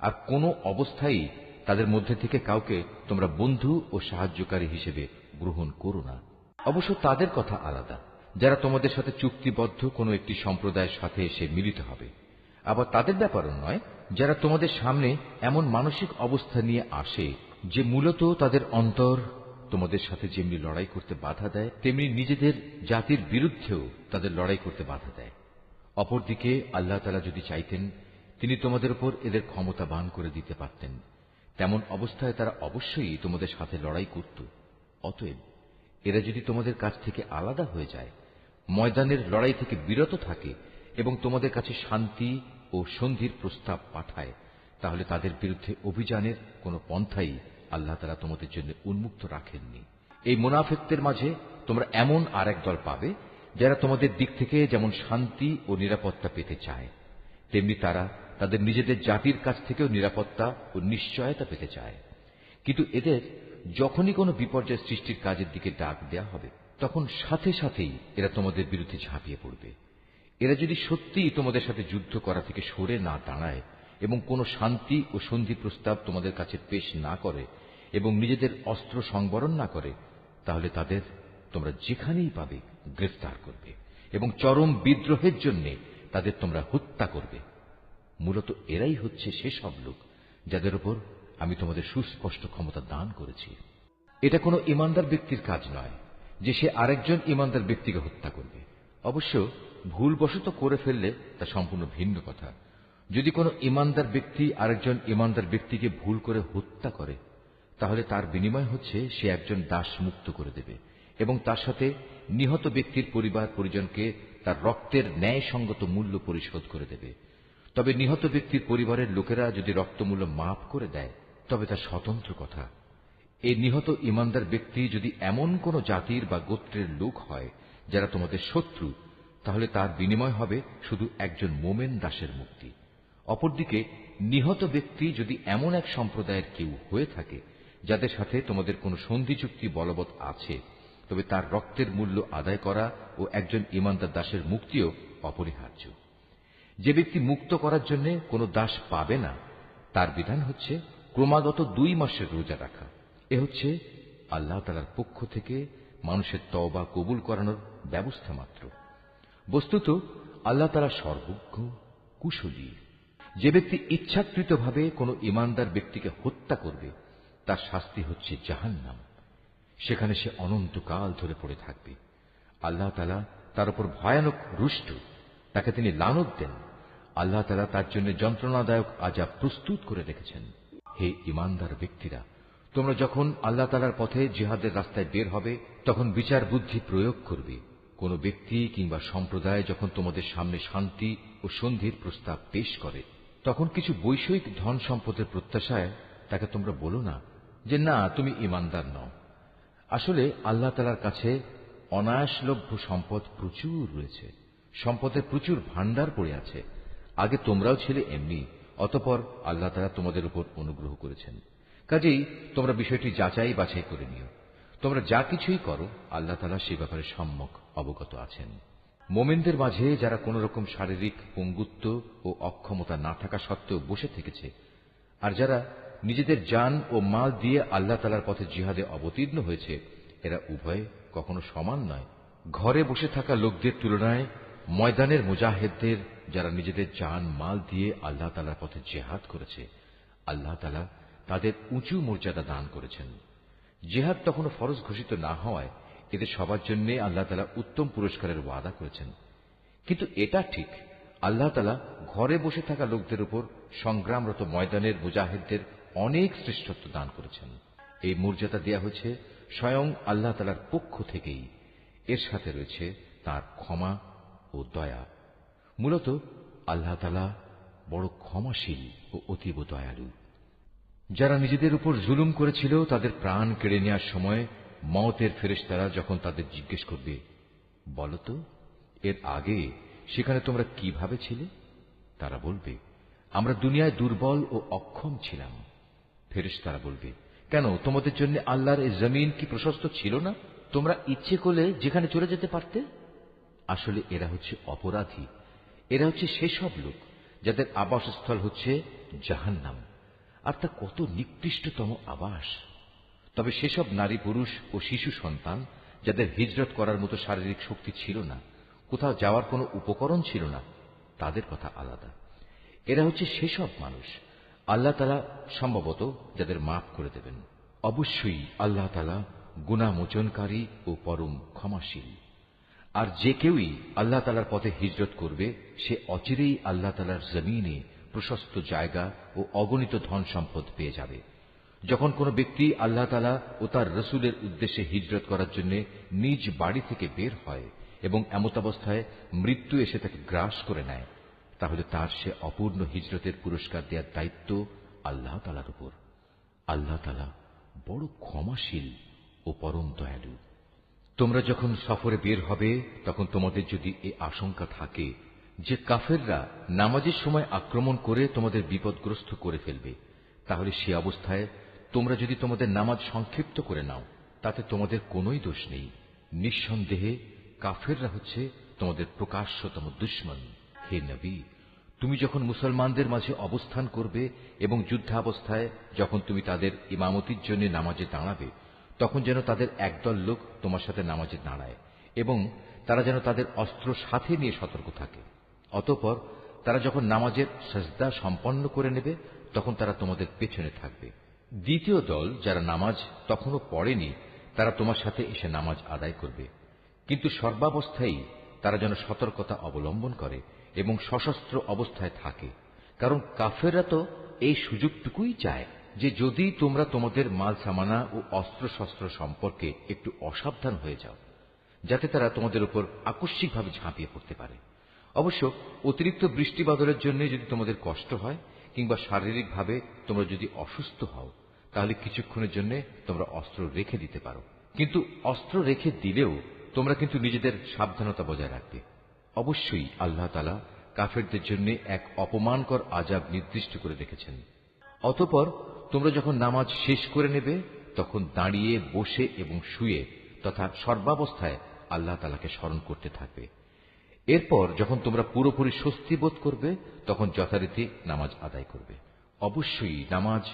আর কোনো অবস্থায় তাদের মধ্যে থেকে কাউকে তোমরা বন্ধু ও সাহায্যকারী হিসেবে গ্রহণ করো না। অবশ্য তাদের কথা আলাদা, যারা তোমাদের সাথে চুক্তিবদ্ধ কোনো একটি সম্প্রদায়ের সাথে এসে মিলিত হবে। আবার তাদের ব্যাপারও নয়, যারা তোমাদের সামনে এমন মানসিক অবস্থা নিয়ে আসে যে মূলত তাদের অন্তর তোমাদের সাথে যেমনি লড়াই করতে বাধা দেয়, তেমনি নিজেদের জাতির বিরুদ্ধেও তাদের লড়াই করতে বাধা দেয়। অপরদিকে আল্লাহ তাআলা যদি চাইতেন, তিনি তোমাদের উপর এদের ক্ষমতাবান করে দিতে পারতেন। তেমন অবস্থায় তারা অবশ্যই তোমাদের সাথে লড়াই করত। অতএব এরা যদি তোমাদের কাছ থেকে আলাদা হয়ে যায়, ময়দানের লড়াই থেকে বিরত থাকে এবং তোমাদের কাছে শান্তি ও সন্ধির প্রস্তাব পাঠায়, তাহলে তাদের বিরুদ্ধে অভিযানের কোনো পন্থাই আল্লাহ তাআলা তোমাদের জন্য উন্মুক্ত রাখেননি। এই মুনাফিকদের মাঝে তোমরা এমন আর এক দল পাবে, যারা তোমাদের দিক থেকে যেমন শান্তি ও নিরাপত্তা পেতে চায়, তেমনি তারা তাদের নিজেদের জাতির কাছ থেকেও নিরাপত্তা ও নিশ্চয়তা পেতে চায়। কিন্তু এদের যখনই কোনো বিপর্যয় সৃষ্টির কাজের দিকে ডাক দেয়া হবে, তখন সাথে সাথেই এরা তোমাদের বিরুদ্ধে ঝাঁপিয়ে পড়বে। এরা যদি সত্যিই তোমাদের সাথে যুদ্ধ করা থেকে সরে না দাঁড়ায় এবং কোনো শান্তি ও সন্ধি প্রস্তাব তোমাদের কাছে পেশ না করে এবং নিজেদের অস্ত্র সংবরণ না করে, তাহলে তাদের তোমরা যেখানেই পাবে গ্রেফতার করবে এবং চরম বিদ্রোহের জন্য তাদের তোমরা হত্যা করবে। মূলত এরাই হচ্ছে সেসব লোক যাদের উপর আমি তোমাদের সুস্পষ্ট ক্ষমতা দান করেছি। এটা কোনো ইমানদার ব্যক্তির কাজ নয় যে সে আরেকজন ইমানদার ব্যক্তিকে হত্যা করবে। অবশ্য ভুলবশত করে ফেললে তা সম্পূর্ণ ভিন্ন কথা। যদি কোনো ইমানদার ব্যক্তি আরেকজন ইমানদার ব্যক্তিকে ভুল করে হত্যা করে, তাহলে তার বিনিময় হচ্ছে সে একজন দাস মুক্ত করে দেবে এবং তার সাথে নিহত ব্যক্তির পরিবার পরিজনকে তার রক্তের ন্যায়সঙ্গত মূল্য পরিশোধ করে দেবে। তবে নিহত ব্যক্তির পরিবারের লোকেরা যদি রক্তমূল্য মাফ করে দেয়, তবে তা স্বতন্ত্র কথা। এই নিহত ইমানদার ব্যক্তি যদি এমন কোন জাতির বা গোত্রের লোক হয় যারা তোমাদের শত্রু, তাহলে তার বিনিময় হবে শুধু একজন মোমেন দাসের মুক্তি। অপরদিকে নিহত ব্যক্তি যদি এমন এক সম্প্রদায়ের কেউ হয়ে থাকে যাদের সাথে তোমাদের কোনো সন্ধি চুক্তি বলবৎ আছে, তবে তার রক্তের মূল্য আদায় করা ও একজন ইমানদার দাসের মুক্তিও অপরিহার্য। যে ব্যক্তি মুক্ত করার জন্য কোনো দাস পাবে না, তার বিধান হচ্ছে ক্রমাগত 2 মাসের রোজা রাখা। এ হচ্ছে আল্লাহ তাআলার পক্ষ থেকে মানুষের তওবা কবুল করানোর ব্যবস্থা মাত্র। বস্তুত আল্লাহ তাআলা সর্বজ্ঞ, কুশলী। যে ব্যক্তি ইচ্ছাকৃতভাবে কোনো ইমানদার ব্যক্তিকে হত্যা করবে, তার শাস্তি হচ্ছে জাহান্নাম। সেখানে সে অনন্তকাল ধরে পড়ে থাকবে। আল্লাহ তাআলা তার উপর ভয়ানক রুষ্ট, তাকে তিনি লানত দেন। আল্লাহ তাআলা তার জন্য যন্ত্রণাদায়ক আযাব প্রস্তুত করে রেখেছেন। হে ঈমানদার ব্যক্তিরা, তোমরা যখন আল্লাহ তাআলার পথে জিহাদের রাস্তায় বের হবে, তখন বিচার বুদ্ধি প্রয়োগ করবে। কোন ব্যক্তি কিংবা সম্প্রদায় যখন তোমাদের সামনে শান্তি ও সন্ধির প্রস্তাব পেশ করে, তখন কিছু বৈষয়িক ধন সম্পদের প্রত্যাশায় তাকে তোমরা বলো না যে না, তুমি ঈমানদার নও। আসলে আল্লাহ তাআলার কাছে অনায়াসলভ্য সম্পদ প্রচুর রয়েছে, সম্পদের প্রচুর ভান্ডার পড়ে আছে। আগে তোমরাও ছিলে এমনি, অতঃপর আল্লাহ তাআলা তোমাদের উপর অনুগ্রহ করেছেন। কাজেই তোমরা বিষয়টি যাচাই বাছাই করে নিও। তোমরা যা কিছুই করো, আল্লাহ তাআলা সে ব্যাপারে সম্যক অবগত আছেন। মোমেনদের মাঝে যারা কোন রকম শারীরিক পঙ্গুত্ব ও অক্ষমতা না থাকা সত্ত্বেও বসে থেকেছে, আর যারা নিজেদের জান ও মাল দিয়ে আল্লাহ তাআলার পথে জিহাদে অবতীর্ণ হয়েছে, এরা উভয়ে কখনো সমান নয়। ঘরে বসে থাকা লোকদের তুলনায় ময়দানের মুজাহিদদের, যারা নিজেদের জান মাল দিয়ে আল্লাহ তাআলার পথে জিহাদ করেছে, আল্লাহ তাআলা তাদের উঁচু মর্যাদা দান করেছেন। জিহাদ তখনও ফরজ ঘোষিত না হওয়ায় এদের সবার জন্য আল্লাহ তাআলা উত্তম পুরস্কারের ওয়াদা করেছেন। কিন্তু এটা ঠিক, আল্লাহ তাআলা ঘরে বসে থাকা লোকদের উপর সংগ্রামরত ময়দানের মুজাহিদদের অনেক শ্রেষ্ঠত্ব দান করেছেন। এই মর্যাদা দেয়া হয়েছে স্বয়ং আল্লাহ তাআলার পক্ষ থেকেই। এর সাথে রয়েছে তার ক্ষমা ও দয়া। মূলত আল্লাহ তাআলা বড় ক্ষমাশীল ও অতীব দয়ালু। যারা নিজেদের উপর জুলুম করেছিল তাদের প্রাণ কেড়ে নেওয়ার সময় মওতের ফেরেশতারা যখন তাদের জিজ্ঞেস করবে, বলতো এর আগে সেখানে তোমরা কিভাবে ছিলে? তারা বলবে, আমরা দুনিয়ায় দুর্বল ও অক্ষম ছিলাম। ফেরেশতারা বলবে, কেন তোমাদের জন্য আল্লাহর এই জমিন কি প্রশস্ত ছিল না? তোমরা ইচ্ছে করলে যেখানে চলে যেতে পারতে। আসলে এরা হচ্ছে অপরাধী। এরা হচ্ছে সেসব লোক যাদের আবাসস্থল হচ্ছে জাহান্নাম, আর তা কত নিকৃষ্টতম আবাস। তবে সেসব নারী পুরুষ ও শিশু সন্তান যাদের হিজরত করার মতো শারীরিক শক্তি ছিল না, কোথাও যাওয়ার কোনো উপকরণ ছিল না, তাদের কথা আলাদা। এরা হচ্ছে সেসব মানুষ আল্লাহ তাআলা সম্ভবত যাদের মাফ করে দেবেন। অবশ্যই আল্লাহ তাআলা গুনাহ মোচনকারী ও পরম ক্ষমাশীল। আর যে কেউই আল্লাহ তাআলার পথে হিজরত করবে সে অচিরেই আল্লাহ তাআলার জমিনে প্রশস্ত জায়গা ও অগণিত ধন সম্পদ পেয়ে যাবে। যখন কোনো ব্যক্তি আল্লাহ তাআলা ও তার রাসূলের উদ্দেশ্যে হিজরত করার জন্য নিজ বাড়ি থেকে বের হয় এবং এমতাবস্থায় মৃত্যু এসে তাকে গ্রাস করে নেয়, তাহলে তার সে অপূর্ণ হিজরতের পুরস্কার দেওয়ার দায়িত্ব আল্লাহ তাআলার উপর। আল্লাহ তাআলা বড় ক্ষমাশীল ও পরম দয়ালু। তোমরা যখন সফরে বের হবে তখন তোমাদের যদি এ আশঙ্কা থাকে যে কাফেররা নামাজের সময় আক্রমণ করে তোমাদের বিপদগ্রস্ত করে ফেলবে, তাহলে সে অবস্থায় তোমরা যদি তোমাদের নামাজ সংক্ষিপ্ত করে নাও তাতে তোমাদের কোনোই দোষ নেই। নিঃসন্দেহে কাফেররা হচ্ছে তোমাদের প্রকাশ্যতম দুশমন। হে নবী, তুমি যখন মুসলমানদের মাঝে অবস্থান করবে এবং যুদ্ধাবস্থায় যখন তুমি তাদের ইমামতির জন্য নামাজে দাঁড়াবে, তখন যেন তাদের একদল লোক তোমার সাথে নামাজে দাঁড়ায় এবং তারা যেন তাদের অস্ত্র সাথে নিয়ে সতর্ক থাকে। অতঃপর তারা যখন নামাজের সিজদা সম্পন্ন করে নেবে তখন তারা তোমাদের পেছনে থাকবে। দ্বিতীয় দল যারা নামাজ তখনও পড়েনি তারা তোমার সাথে এসে নামাজ আদায় করবে, কিন্তু সর্বাবস্থায় তারা যেন সতর্কতা অবলম্বন করে এবং সশস্ত্র অবস্থায় থাকে। কারণ কাফেররা তো এই সুযোগটুকুই চায় যে যদি তোমরা তোমাদের মাল সামানা ও অস্ত্রশস্ত্র সম্পর্কে একটু অসাবধান হয়ে যাও, যাতে তারা তোমাদের উপর আকস্মিকভাবে ঝাঁপিয়ে পড়তে পারে। অবশ্য অতিরিক্ত বৃষ্টি বাদলের জন্য যদি তোমাদের কষ্ট হয় কিংবা শারীরিকভাবে তোমরা যদি অসুস্থ হও, তাহলে কিছুক্ষণের জন্য তোমরা অস্ত্র রেখে দিতে পারো। কিন্তু অস্ত্র রেখে দিলেও তোমরা কিন্তু নিজেদের সাবধানতা বজায় রাখবে। অবশ্যই আল্লাহ তাআলা কাফেরদের জন্য এক অপমানকর আযাব নির্দিষ্ট করে রেখেছেন। অতঃপর তোমরা যখন নামাজ শেষ করে নেবে তখন দাঁড়িয়ে, বসে এবং শুয়ে তথা সর্বাবস্থায় আল্লাহ তাআলাকে স্মরণ করতে থাকবে। এরপর যখন তোমরা পুরোপুরি স্বস্তি বোধ করবে তখন যথারীতি নামাজ আদায় করবে। অবশ্যই নামাজ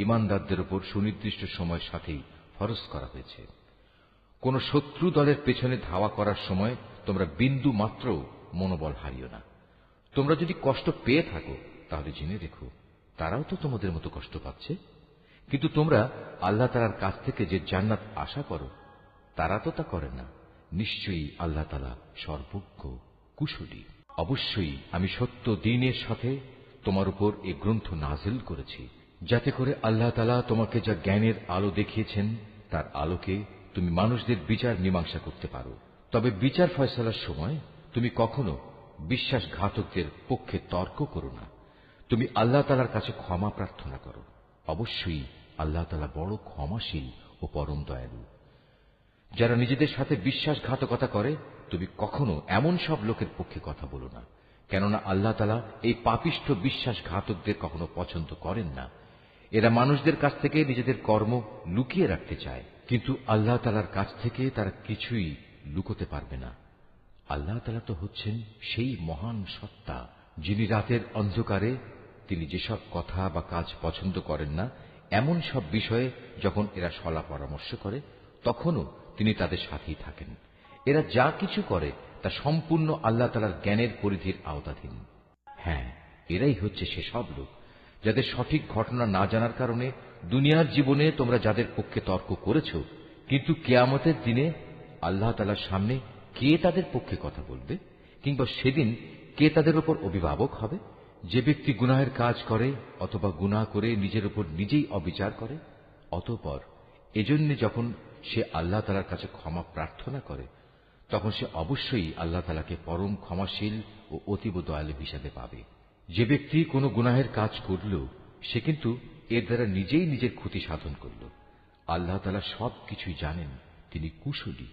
ঈমানদারদের উপর সুনির্দিষ্ট সময়ের সাথেই ফরজ করা হয়েছে। কোন শত্রু দলের পেছনে ধাওয়া করার সময় তোমরা বিন্দু মাত্র মনোবল হারিও না। তোমরা যদি কষ্ট পেয়ে থাকো তাহলে জেনে রেখো তারাও তো তোমাদের মতো কষ্ট পাচ্ছে। কিন্তু তোমরা আল্লাহ তাআলার কাছ থেকে যে জান্নাত আশা করো তারা তো তা করে না। নিশ্চয়ই আল্লাহ তাআলা সর্বজ্ঞ, কুশলী। অবশ্যই আমি সত্য দ্বীনের সাথে তোমার উপর এই গ্রন্থ নাজিল করেছি, যাতে করে আল্লাহ তাআলা তোমাকে যা জ্ঞানের আলো দেখিয়েছেন তার আলোকে তুমি মানুষদের বিচার মীমাংসা করতে পারো। তবে বিচার ফয়সালার সময় তুমি কখনো বিশ্বাসঘাতকদের পক্ষে তর্ক করো না। তুমি আল্লাহ তাআলার কাছে ক্ষমা প্রার্থনা করো। অবশ্যই আল্লাহ তাআলা বড় ক্ষমাশীল ও পরম দয়ালু। যারা নিজেদের সাথে বিশ্বাসঘাতকতা করে তুমি কখনো এমন সব লোকের পক্ষে কথা বলো না, কেননা আল্লাহ তাআলা এই পাপিষ্ঠ বিশ্বাসঘাতকদের কখনো পছন্দ করেন না। এরা মানুষদের কাছ থেকে নিজেদের কর্ম লুকিয়ে রাখতে চায়, কিন্তু আল্লাহ তাআলার কাছ থেকে তারা কিছুই লুকোতে পারবে না। আল্লাহ তাআলা তো হচ্ছেন সেই মহান সত্তা যিনি রাতের অন্ধকারে তিনি যেসব কথা বা কাজ পছন্দ করেন না এমন সব বিষয়ে যখন এরা সলা পরামর্শ করে তখনও তিনি তাদের সাথেই থাকেন। এরা যা কিছু করে তা সম্পূর্ণ আল্লাহ তাআলার জ্ঞানের পরিধির আওতাধীন। হ্যাঁ, এরাই হচ্ছে সেসব লোক যাদের সঠিক ঘটনা না জানার কারণে দুনিয়ার জীবনে তোমরা যাদের পক্ষে তর্ক করেছ, কিন্তু কিয়ামতের দিনে আল্লাহ তাআলার সামনে কে তাদের পক্ষে কথা বলবে, কিংবা সেদিন কে তাদের উপর অভিভাবক হবে? যে ব্যক্তি গুনাহের কাজ করে অথবা গুনাহ করে নিজের উপর নিজেই অবিচার করে, অতঃপর এজন্য যখন সে আল্লাহ তাআলার কাছে ক্ষমা প্রার্থনা করে, তখন সে অবশ্যই আল্লাহ তাআলাকে পরম ক্ষমাশীল ও অতীব দয়ালু হিসাবে পাবে। যে ব্যক্তি কোনো গুনাহের কাজ করল, সে কিন্তু এর দ্বারা নিজেই নিজের ক্ষতি সাধন করল। আল্লাহ তাআলা সবকিছুই জানেন, তিনি কুশলী।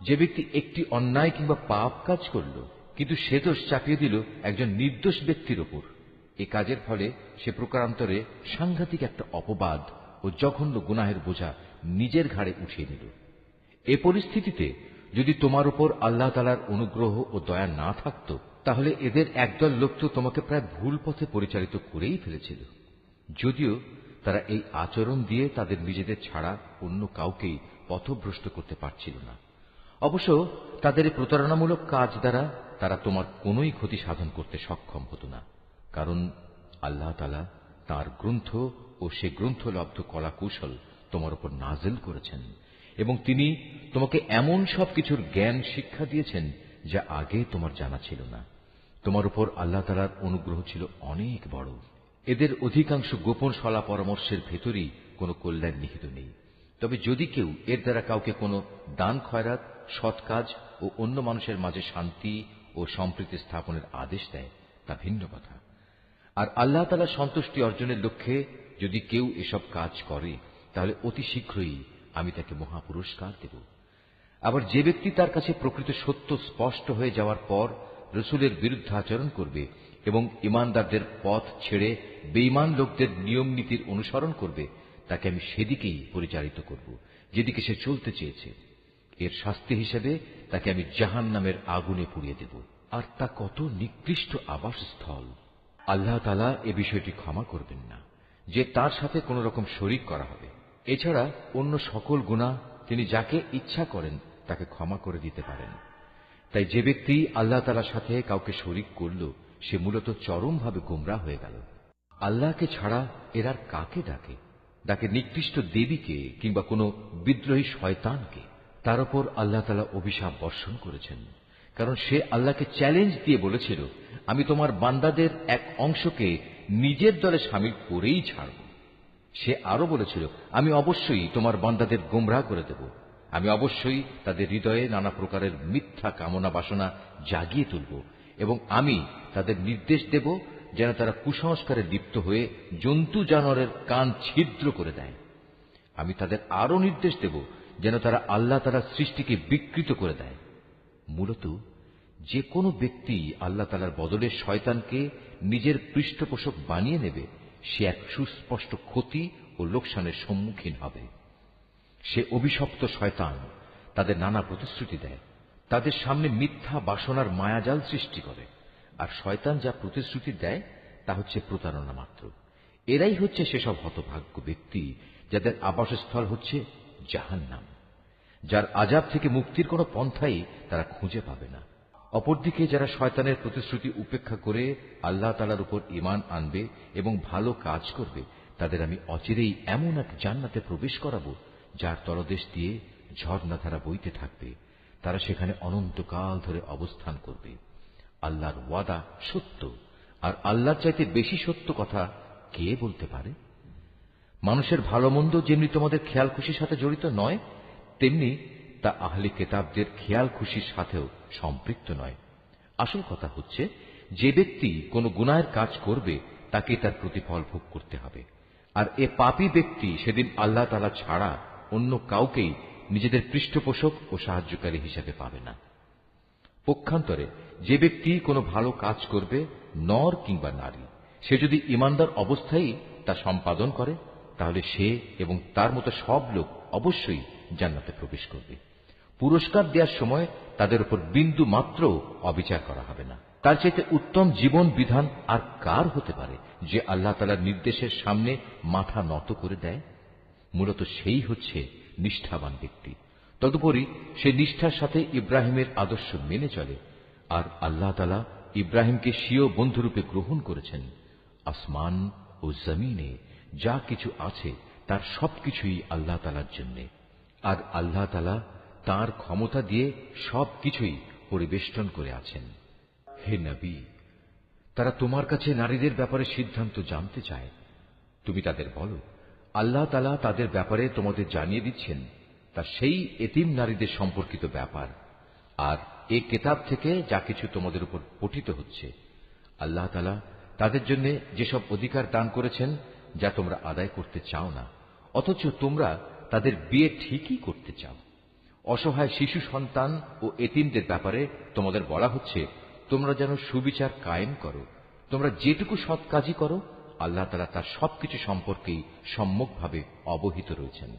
যে ব্যক্তি একটি অন্যায় কিংবা পাপ কাজ করল, কিন্তু সে দোষ চাপিয়ে দিল একজন নির্দোষ ব্যক্তির ওপর, এ কাজের ফলে সে প্রকারান্তরে সাংঘাতিক একটা অপবাদ ও জঘন্য গুনাহের বোঝা নিজের ঘাড়ে উঠিয়ে নিল। এ পরিস্থিতিতে যদি তোমার উপর আল্লাহ তাআলার অনুগ্রহ ও দয়া না থাকত, তাহলে এদের একদল লোক তো তোমাকে প্রায় ভুল পথে পরিচালিত করেই ফেলেছিল। যদিও তারা এই আচরণ দিয়ে তাদের নিজেদের ছাড়া অন্য কাউকেই পথভ্রষ্ট করতে পারছিল না। অবশ্য তাদের এই প্রতারণামূলক কাজ দ্বারা তারা তোমার কোনোই ক্ষতি সাধন করতে সক্ষম হতো না, কারণ আল্লাহ তাআলা তাঁর গ্রন্থ ও সে গ্রন্থলব্ধ কলা কৌশল তোমার উপর নাযিল করেছেন, এবং তিনি তোমাকে এমন সবকিছুর জ্ঞান শিক্ষা দিয়েছেন যা আগে তোমার জানা ছিল না। তোমার উপর আল্লাহ তাআলার অনুগ্রহ ছিল অনেক বড়। এদের অধিকাংশ গোপন সলা পরামর্শের ভেতরই কোনো কল্যাণ নিহিত নেই। তবে যদি কেউ এর দ্বারা কাউকে কোনো দান খয়রাত, সৎ কাজ ও অন্য মানুষের মাঝে শান্তি ও সম্প্রীতি স্থাপনের আদেশ দেয়, তা ভিন্ন কথা। আর আল্লাহ তাআলার সন্তুষ্টি অর্জনের লক্ষ্যে যদি কেউ এসব কাজ করে, তাহলে অতি শীঘ্রই আমি তাকে মহাপুরস্কার দেব। আবার যে ব্যক্তি তার কাছে প্রকৃত সত্য স্পষ্ট হয়ে যাওয়ার পর রসুলের বিরুদ্ধে আচরণ করবে এবং ইমানদারদের পথ ছেড়ে বেঈমান লোকদের নিয়ম নীতির অনুসরণ করবে, তাকে আমি সেদিকেই পরিচালিত করব যেদিকে সে চলতে চেয়েছে। এর শাস্তি হিসেবে তাকে আমি জাহান্নামের আগুনে পুড়িয়ে দেব, আর তা কত নিকৃষ্ট আবাসস্থল। আল্লাহ তাআলা এ বিষয়টি ক্ষমা করবেন না যে তার সাথে কোন রকম শরীক করা হবে। এছাড়া অন্য সকল গুনাহ তিনি যাকে ইচ্ছা করেন তাকে ক্ষমা করে দিতে পারেন। তাই যে ব্যক্তি আল্লাহ তাআলার সাথে কাউকে শরীক করল, সে মূলত চরমভাবে গোমরাহ হয়ে গেল। আল্লাহকে ছাড়া এর আর কাকে ডাকে? ডাকে নিকৃষ্ট দেবীকে কিংবা কোনো বিদ্রোহী শয়তানকে। তার উপর আল্লাহ তাআলা অভিশাপ বর্ষণ করেছেন, কারণ সে আল্লাহকে চ্যালেঞ্জ দিয়ে বলেছিল, আমি তোমার বান্দাদের এক অংশকে নিজের দলে শামিল করেই ছাড়ব। সে আরো বলেছিল, আমি অবশ্যই তোমার বান্দাদের গোমরাহ করে দেব, আমি অবশ্যই তাদের হৃদয়ে নানা প্রকারের মিথ্যা কামনা বাসনা জাগিয়ে তুলব, এবং আমি তাদের নির্দেশ দেব যেন তারা কুসংস্কারে লিপ্ত হয়ে জন্তু জানোয়ারের কান ছিদ্র করে দেয়। আমি তাদের আরো নির্দেশ দেব যেন তারা আল্লাহ তাআলার সৃষ্টিকে বিকৃত করে দেয়। মূলত যে কোনো ব্যক্তি আল্লাহ তাআলার বদলে শয়তানকে নিজের পৃষ্ঠপোষক বানিয়ে নেবে, সে এক সুস্পষ্ট ক্ষতি ও লোকসানের সম্মুখীন হবে। সে অভিশপ্ত শয়তান তাদের নানা প্রতিশ্রুতি দেয়, তাদের সামনে মিথ্যা বাসনার মায়াজাল সৃষ্টি করে, আর শয়তান যা প্রতিশ্রুতি দেয় তা হচ্ছে প্রতারণা মাত্র। এরাই হচ্ছে সেসব হতভাগ্য ব্যক্তি যাদের আবাসস্থল হচ্ছে জাহান্নাম, যার আযাব থেকে মুক্তির কোনো পন্থাই তারা খুঁজে পাবে না। অপরদিকে যারা শয়তানের প্রতিশ্রুতি উপেক্ষা করে আল্লাহ তাআলার উপর ঈমান আনবে এবং ভালো কাজ করবে, তাদের আমি অচিরেই এমন এক জান্নাতে প্রবেশ করাবো যার তলদেশ দিয়ে ঝর্ণাধারা বইতে থাকবে। তারা সেখানে অনন্তকাল ধরে অবস্থান করবে। আল্লাহর ওয়াদা সত্য, আর আল্লাহর চাইতে বেশি সত্য কথা কে বলতে পারে? মানুষের ভালো মন্দ যেমনি তোমাদের খেয়াল খুশির সাথে জড়িত নয়, তেমনি তা আহলে কিতাবদের খেয়াল খুশির সাথেও সম্পৃক্ত নয়। আসল কথা হচ্ছে, যে ব্যক্তি কোনো গুনাহের কাজ করবে তাকে তার প্রতিফল ভোগ করতে হবে, আর এ পাপী ব্যক্তি সেদিন আল্লাহ তাআলা ছাড়া অন্য কাউকেই নিজেদের পৃষ্ঠপোষক ও সাহায্যকারী হিসেবে পাবে না। পক্ষান্তরে যে ব্যক্তি কোনো ভালো কাজ করবে, নর কিংবা নারী, সে যদি ঈমানদার অবস্থায় তা সম্পাদন করে, তাহলে সে এবং তার মতো সব লোক অবশ্যই জান্নাতে প্রবেশ করবে। পুরস্কার দেওয়ার সময় তাদের উপর বিন্দু মাত্র অবিচার করা হবে না। তার চাইতে উত্তম জীবন বিধান আর কার হতে পারে যে আল্লাহ তাআলার নির্দেশের সামনে মাথা নত করে দেয়? মূলত সেই হচ্ছে নিষ্ঠাবান ব্যক্তি। তদুপরি সে নিষ্ঠার সাথে ইব্রাহিমের আদর্শ মেনে চলে, আর আল্লাহ তাআলা ইব্রাহিমকে স্বীয় বন্ধুরূপে গ্রহণ করেছেন। আসমান ও জমিনে যা কিছু আছে তার সবকিছুই আল্লাহ তাআলার জন্য, আর আল্লাহ তাআলা তাঁর ক্ষমতা দিয়ে সবকিছুই পরিবেষ্টন করে আছেন। হে নবী, তারা তোমার কাছে নারীদের ব্যাপারে সিদ্ধান্ত জানতে চায়। তুমি তাদের বলো, আল্লাহ তাআলা তাদের ব্যাপারে তোমাদের জানিয়ে দিচ্ছেন তা সেই এতিম নারীদের সম্পর্কিত ব্যাপার, আর এ কিতাব থেকে যা কিছু তোমাদের উপর পঠিত হচ্ছে। আল্লাহ তাআলা তাদের জন্য যেসব অধিকার দান করেছেন যা তোমরা আদায় করতে চাও না, অথচ তোমরা তাদের বিয়ে ঠিকই করতে চাও। অসহায় শিশু সন্তান ও এতিমদের ব্যাপারে তোমাদের বলা হচ্ছে তোমরা যেন সুবিচার কায়েম করো। তোমরা যেটুকু সৎ কাজই করো আল্লাহ তাআলা তার সবকিছু সম্পর্কেই সম্যকভাবে অবহিত রয়েছেন।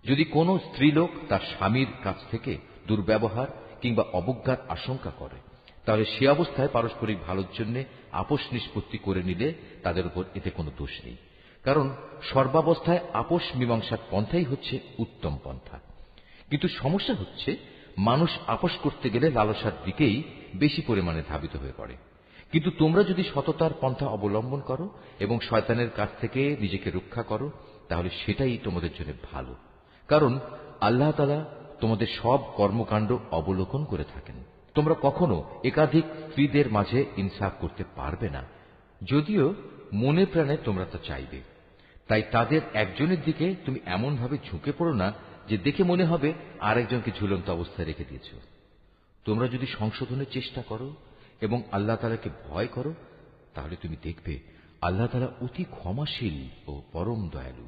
যদি কোনো স্ত্রীলোক তার স্বামীর কাছ থেকে দুর্ব্যবহার কিংবা অবজ্ঞার আশঙ্কা করে, তাহলে সে অবস্থায় পারস্পরিক ভালোর জন্য আপোষ নিষ্পত্তি করে নিলে তাদের উপর এতে কোনো দোষ নেই, কারণ সর্বাবস্থায় আপোষ মীমাংসার পন্থাই হচ্ছে উত্তম পন্থা। কিন্তু সমস্যা হচ্ছে মানুষ আপোষ করতে গেলে লালসার দিকেই বেশি পরিমাণে ধাবিত হয়ে পড়ে। কিন্তু তোমরা যদি সততার পন্থা অবলম্বন করো এবং শয়তানের কাছ থেকে নিজেকে রক্ষা করো, তাহলে সেটাই তোমাদের জন্য ভালো, কারণ আল্লাহ তাআলা তোমাদের সব কর্মকাণ্ড অবলোকন করে থাকেন। তোমরা কখনো একাধিক স্ত্রীদের মাঝে ইনসাফ করতে পারবে না, যদিও মনে প্রাণে তোমরা তা চাইবে। তাই তাদের একজনের দিকে তুমি এমন ভাবে ঝুঁকে পড়ো না যে দেখে মনে হবে আরেকজনকে ঝুলন্ত অবস্থায় রেখে দিয়েছ। তোমরা যদি সংশোধনের চেষ্টা করো এবং আল্লাহ তাআলাকে ভয় করো, তাহলে তুমি দেখবে আল্লাহ তাআলা অতি ক্ষমাশীল ও পরম দয়ালু।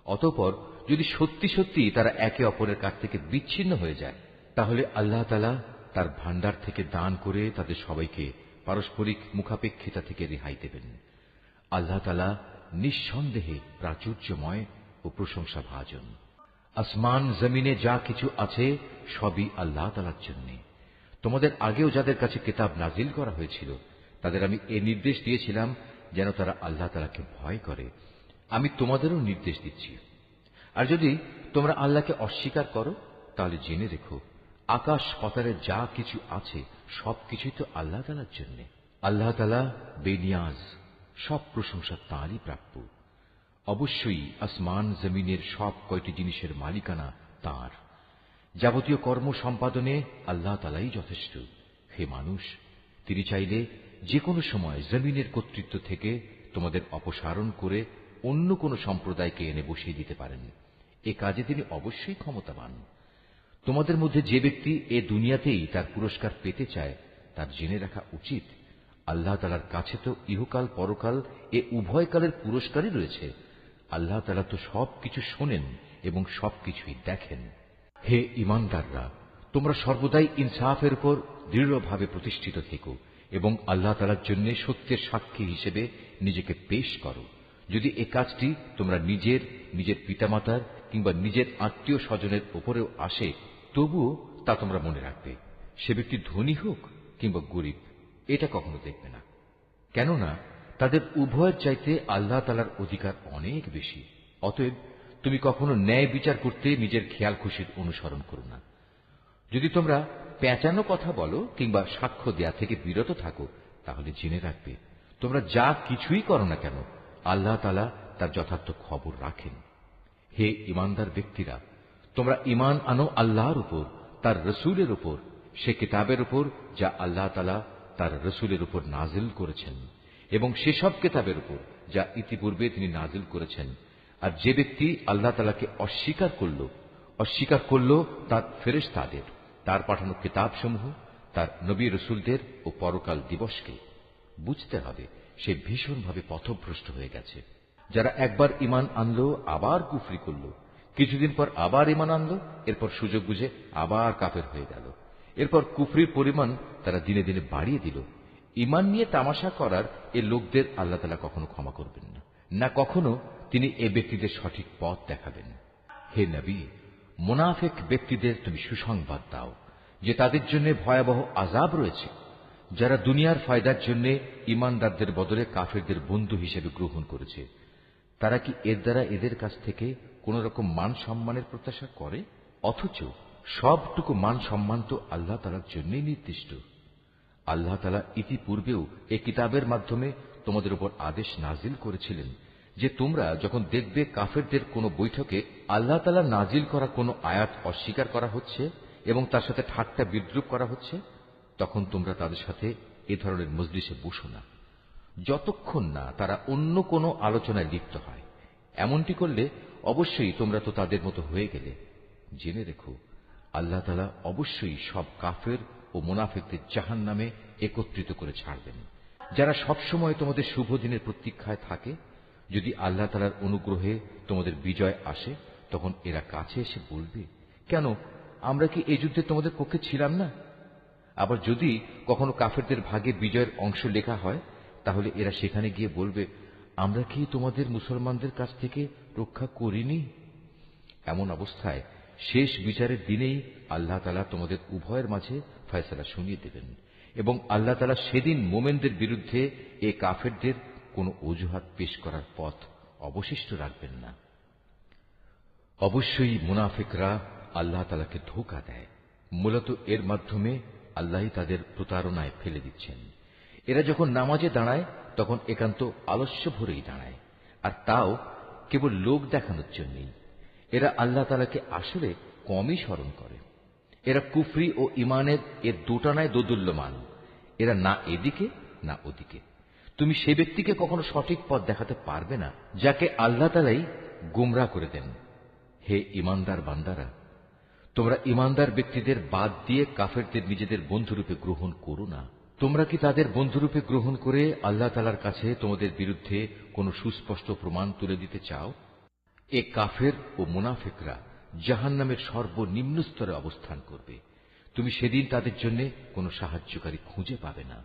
অতঃপর যদি সত্যি সত্যি তারা একে অপরের কাছ থেকে বিচ্ছিন্ন হয়ে যায়, তাহলে আল্লাহ তাআলা তার ভান্ডার থেকে দান করে তাদের সবাইকে পারস্পরিক মুখাপেক্ষিতা থেকে রেহাই দেবেন। আল্লাহ তাআলা নিঃসন্দেহে প্রাচুর্যময় ও প্রশংসাভাজন। আসমান জমিনে যা কিছু আছে সবই আল্লাহ তাআলার জন্য। তোমাদের আগেও যাদের কাছে কিতাব নাজিল করা হয়েছিল তাদের আমি এ নির্দেশ দিয়েছিলাম যেন তারা আল্লাহ তাআলাকে ভয় করে। আমি তোমাদেরও নির্দেশ দিচ্ছি। আর যদি তোমরা আল্লাহকে অস্বীকার করো, তাহলে জেনে রেখো আকাশ পাতালে যা কিছু আছে সবকিছুই তো আল্লাহ তাআলার জন্য। আল্লাহ তাআলা বেনিয়াজ, সব প্রশংসা তাঁরই প্রাপ্য। অবশ্যই আসমান জমিনের সব কয়টি জিনিসের মালিকানা তাঁর। যাবতীয় কর্ম সম্পাদনে আল্লাহ তাআলাই যথেষ্ট। হে মানুষ, তিনি চাইলে যে কোনো সময় জমিনের কর্তৃত্ব থেকে তোমাদের অপসারণ করে অন্য কোনো সম্প্রদায়কে এনে বসিয়ে দিতে পারেন। এ কাজে তিনি অবশ্যই ক্ষমতাবান। তোমাদের মধ্যে যে ব্যক্তি এ দুনিয়াতেই তার পুরস্কার পেতে চায় তার জেনে রাখা উচিত আল্লাহ তাআলার কাছে তো ইহকাল পরকাল এ উভয় কালের পুরস্কারই রয়েছে। আল্লাহ তাআলা তো সবকিছু শোনেন এবং সবকিছুই দেখেন। হে ঈমানদাররা, তোমরা সর্বদাই ইনসাফের উপর দৃঢ়ভাবে প্রতিষ্ঠিত থেকো এবং আল্লাহ তাআলার জন্য সত্যের সাক্ষী হিসেবে নিজেকে পেশ করো। যদি এ কাজটি তোমরা নিজের পিতামাতার কিংবা নিজের আত্মীয় স্বজনের উপরেও আসে, তবুও তা তোমরা মনে রাখবে, সে ব্যক্তি ধনী হোক কিংবা গরিব, এটা কখনো দেখবে না, কেননা তাদের উভয়ের চাইতে আল্লাহ তাআলার অধিকার অনেক বেশি। অতএব তুমি কখনো ন্যায় বিচার করতে নিজের খেয়াল খুশির অনুসরণ করো না। যদি তোমরা পেঁচানো কথা বলো কিংবা সাক্ষ্য দেয়া থেকে বিরত থাকো, তাহলে জেনে রাখবে তোমরা যা কিছুই করো না কেন আল্লাহ তাআলা তার যথার্থ খবর রাখেন। হে ঈমানদার ব্যক্তিরা, তোমরা ঈমান আনো আল্লাহর উপর, তার রসুলের উপর, সে কিতাবের উপর যা আল্লাহ তাআলা তার রসুলের উপর নাজিল করেছেন, এবং সেসব কিতাবের উপর যা ইতিপূর্বে তিনি নাজিল করেছেন। আর যে ব্যক্তি আল্লাহ তাআলাকে অস্বীকার করল তার ফেরেশতাদের, তার পাঠানো কিতাবসমূহ, তার নবী রসুলদের ও পরকাল দিবসকে, বুঝতে হবে সে ভীষণভাবে পথভ্রষ্ট হয়ে গেছে। যারা একবার ঈমান আনলো আবার কুফরি করল, কিছুদিন পর আবার ঈমান আনলো, এরপর সুযোগ বুঝে আবার কাফের হয়ে গেল, এরপর কুফরির পরিমাণ তারা দিনে দিনে বাড়িয়ে দিল। ঈমান নিয়ে তামাশা করার এ লোকদের আল্লাহ তাআলা কখনো ক্ষমা করবেন না, না কখনো তিনি এ ব্যক্তিদের সঠিক পথ দেখাবেন। হে নবী, মুনাফিক ব্যক্তিদের তুমি সুসংবাদ দাও যে তাদের জন্য ভয়াবহ আযাব রয়েছে, যারা দুনিয়ার ফায়দার জন্য ঈমানদারদের বদলে কাফেরদের বন্ধু হিসেবে গ্রহণ করেছে। তারা কি এর দ্বারা এদের কাছ থেকে কোন রকম মান সম্মানের প্রত্যাশা করে? অথচ সবটুকু মান সম্মান তো আল্লাহ তাআলার জন্যই নির্দিষ্ট। আল্লাহ তাআলা ইতিপূর্বেও এ কিতাবের মাধ্যমে তোমাদের উপর আদেশ নাজিল করেছিলেন যে তোমরা যখন দেখবে কাফেরদের কোন বৈঠকে আল্লাহ তাআলা নাজিল করা কোন আয়াত অস্বীকার করা হচ্ছে এবং তার সাথে ঠাট্টা বিদ্রূপ করা হচ্ছে, তখন তোমরা তাদের সাথে এ ধরনের মজলিসে বসো না, যতক্ষণ না তারা অন্য কোনো আলোচনায় লিপ্ত হয়। এমনটি করলে অবশ্যই তোমরা তো তাদের মতো হয়ে গেলে। জেনে রেখো, আল্লাহ তাআলা অবশ্যই সব কাফের ও মুনাফিকদের জাহান্নামে একত্রিত করে ছাড়বেন। যারা সবসময় তোমাদের শুভ দিনের প্রতীক্ষায় থাকে, যদি আল্লাহ তাআলার অনুগ্রহে তোমাদের বিজয় আসে, তখন এরা কাছে এসে বলবে, কেন আমরা কি এই যুদ্ধে তোমাদের পক্ষে ছিলাম না? আবার যদি কখনো কাফেরদের ভাগে বিজয়ের অংশ লেখা হয়, তাহলে এরা সেখানে গিয়ে বলবে, আমরা কি তোমাদের মুসলমানদের কাছ থেকে রক্ষা করিনি? এমন অবস্থায় শেষ বিচারের দিনেই আল্লাহ তাআলা তোমাদের উভয়ের মাঝে ফয়সালা শুনিয়ে দেবেন এবং আল্লাহ তাআলা সেদিন মোমেনদের বিরুদ্ধে এ কাফেরদের কোনো অজুহাত পেশ করার পথ অবশিষ্ট রাখবেন না। অবশ্যই মুনাফিকরা আল্লাহ তাআলাকে ধোঁকা দেয়। মূলত এর মাধ্যমে আল্লাহই তাদের প্রতারণায় ফেলে দিচ্ছেন। এরা যখন নামাজে দাঁড়ায় তখন একান্ত আলস্য ভরেই দাঁড়ায়, আর তাও কেবল লোক দেখানোর জন্যই। এরা আল্লাহ তাআলাকে আসলে কমই স্মরণ করে। এরা কুফরি ও ইমানের এর দোটানায় দোদুল্যমান। এরা না এদিকে না ওদিকে। তুমি সে ব্যক্তিকে কখনো সঠিক পথ দেখাতে পারবে না যাকে আল্লাহ তাআলাই গোমরাহ করে দেন। হে ইমানদার বান্দারা, তোমরা ইমানদার ব্যক্তিদের বাদ দিয়ে কাফেরদের নিজেদের বন্ধুরূপে গ্রহণ করো না। তোমরা কি তাদের বন্ধুরূপে গ্রহণ করে আল্লাহ তাআলার কাছে তোমাদের বিরুদ্ধে কোনো সুস্পষ্ট প্রমাণ তুলে দিতে চাও? এ কাফের ও মুনাফিকরা জাহান্নামের সর্বনিম্ন স্তরে অবস্থান করবে। তুমি সেদিন তাদের জন্য কোনো সাহায্যকারী খুঁজে পাবে না।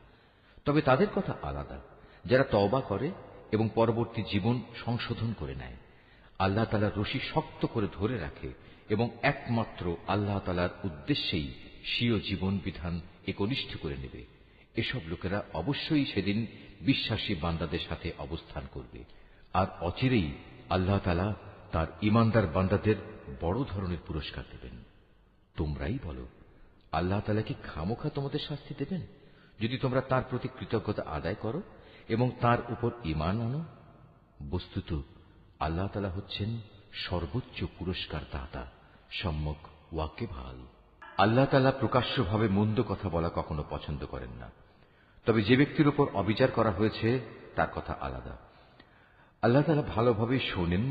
তবে তাদের কথা আলাদা, যারা তওবা করে এবং পরবর্তী জীবন সংশোধন করে নেয়, আল্লাহ তাআলার রশি শক্ত করে ধরে রাখে এবং একমাত্র আল্লাহ তাআলার উদ্দেশ্যেই স্বীয় জীবন বিধান একনিষ্ঠ করে নেবে। এসব লোকেরা অবশ্যই সেদিন বিশ্বাসী বান্দাদের সাথে অবস্থান করবে, আর অচিরেই আল্লাহ তাআলা তার ঈমানদার বান্দাদের বড় ধরনের পুরস্কার দেবেন। তোমরাই বলো, আল্লাহ তাআলা কি খামোখা তোমাদের শাস্তি দেবেন যদি তোমরা তার প্রতি কৃতজ্ঞতা আদায় করো এবং তার উপর ঈমান আনো? বস্তুত আল্লাহ তাআলা হচ্ছেন সর্বোচ্চ পুরস্কার দাতা, সম্যক ওয়াকিবহাল। আল্লাহ তাআলা প্রকাশ্যভাবে মন্দ কথা বলা কখনো পছন্দ করেন না। তবে যে ব্যক্তির উপর অবিচার করা হয়েছে তার কথা আলাদা। আল্লাহ তাআলা ভালোভাবে শোনেন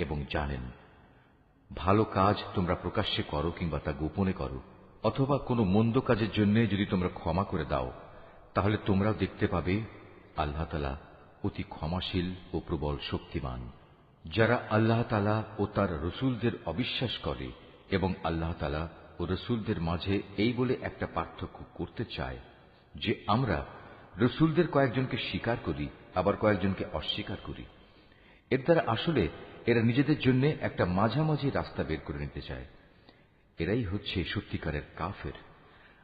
এবং জানেন। ভালো কাজ তোমরা প্রকাশ্যে করো কিংবা তা গোপনে করো, অথবা কোনো মন্দ কাজের জন্য যদি তোমরা ক্ষমা করে দাও, তাহলে তোমরাও দেখতে পাবে আল্লাহ তাআলা অতি ক্ষমাশীল ও প্রবল শক্তিমান। যারা আল্লাহ তাআলা ও তার রসুলদের অবিশ্বাস করে এবং আল্লাহ তাআলা ও রসুলদের মাঝে এই বলে একটা পার্থক্য করতে চায় যে আমরা রসুলদের কয়েকজনকে স্বীকার করি আবার কয়েকজনকে অস্বীকার করি, এর দ্বারা আসলে এরা নিজেদের জন্য একটা মাঝামাঝি রাস্তা বের করে নিতে চায়। এরাই হচ্ছে সত্যিকারের কাফের।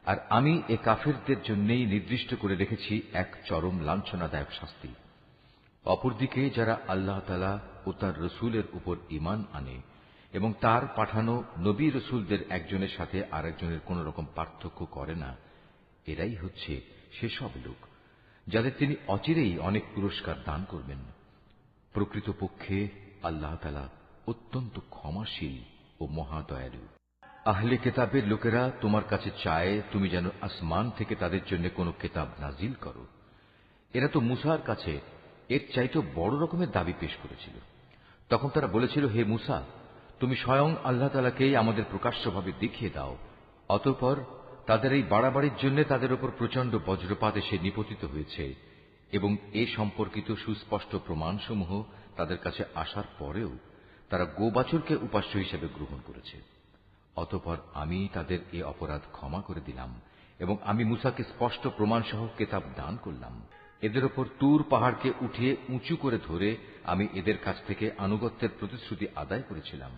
আর আমি এ কাফেরদের জন্যই নির্দিষ্ট করে রেখেছি এক চরম লাঞ্ছনাদায়ক শাস্তি। অপরদিকে যারা আল্লাহ তাআলা ও তার রসুলের উপর ঈমান আনে এবং তার পাঠানো নবী রসুলদের একজনের সাথে আরেকজনের কোন রকম পার্থক্য করে না, এরাই হচ্ছে সেসব লোক যাদের তিনি অচিরেই অনেক পুরস্কার দান করবেন। প্রকৃতপক্ষে আল্লাহ তাআলা অত্যন্ত ক্ষমাশীল ও মহাদয়ালু। আহলে কেতাবের লোকেরা তোমার কাছে চায় তুমি যেন আসমান থেকে তাদের জন্য কোনো কেতাব নাজিল করো। এরা তো মুসার কাছে এর চাইতে বড় রকমের দাবি পেশ করেছিল। তখন তারা বলেছিল, হে মুসা, তুমি স্বয়ং আল্লাহ তাআলাকেই আমাদের প্রকাশ্যভাবে দেখিয়ে দাও। অতঃপর তাদের এই বাড়াবাড়ির জন্য তাদের উপর প্রচন্ড বজ্রপাত এসে নিপতিত হয়েছে এবং এ সম্পর্কিত সুস্পষ্ট প্রমাণসমূহ তাদের কাছে আসার পরেও তারা গোবাছুরকে উপাস্য হিসেবে গ্রহণ করেছে। অতঃপর আমি তাদের এ অপরাধ ক্ষমা করে দিলাম এবং আমি মুসাকে স্পষ্ট প্রমাণসহ কেতাব দান করলাম। এদের ওপর তুর পাহাড়কে উঠিয়ে উঁচু করে ধরে আমি এদের কাছ থেকে আনুগত্যের প্রতিশ্রুতি আদায় করেছিলাম।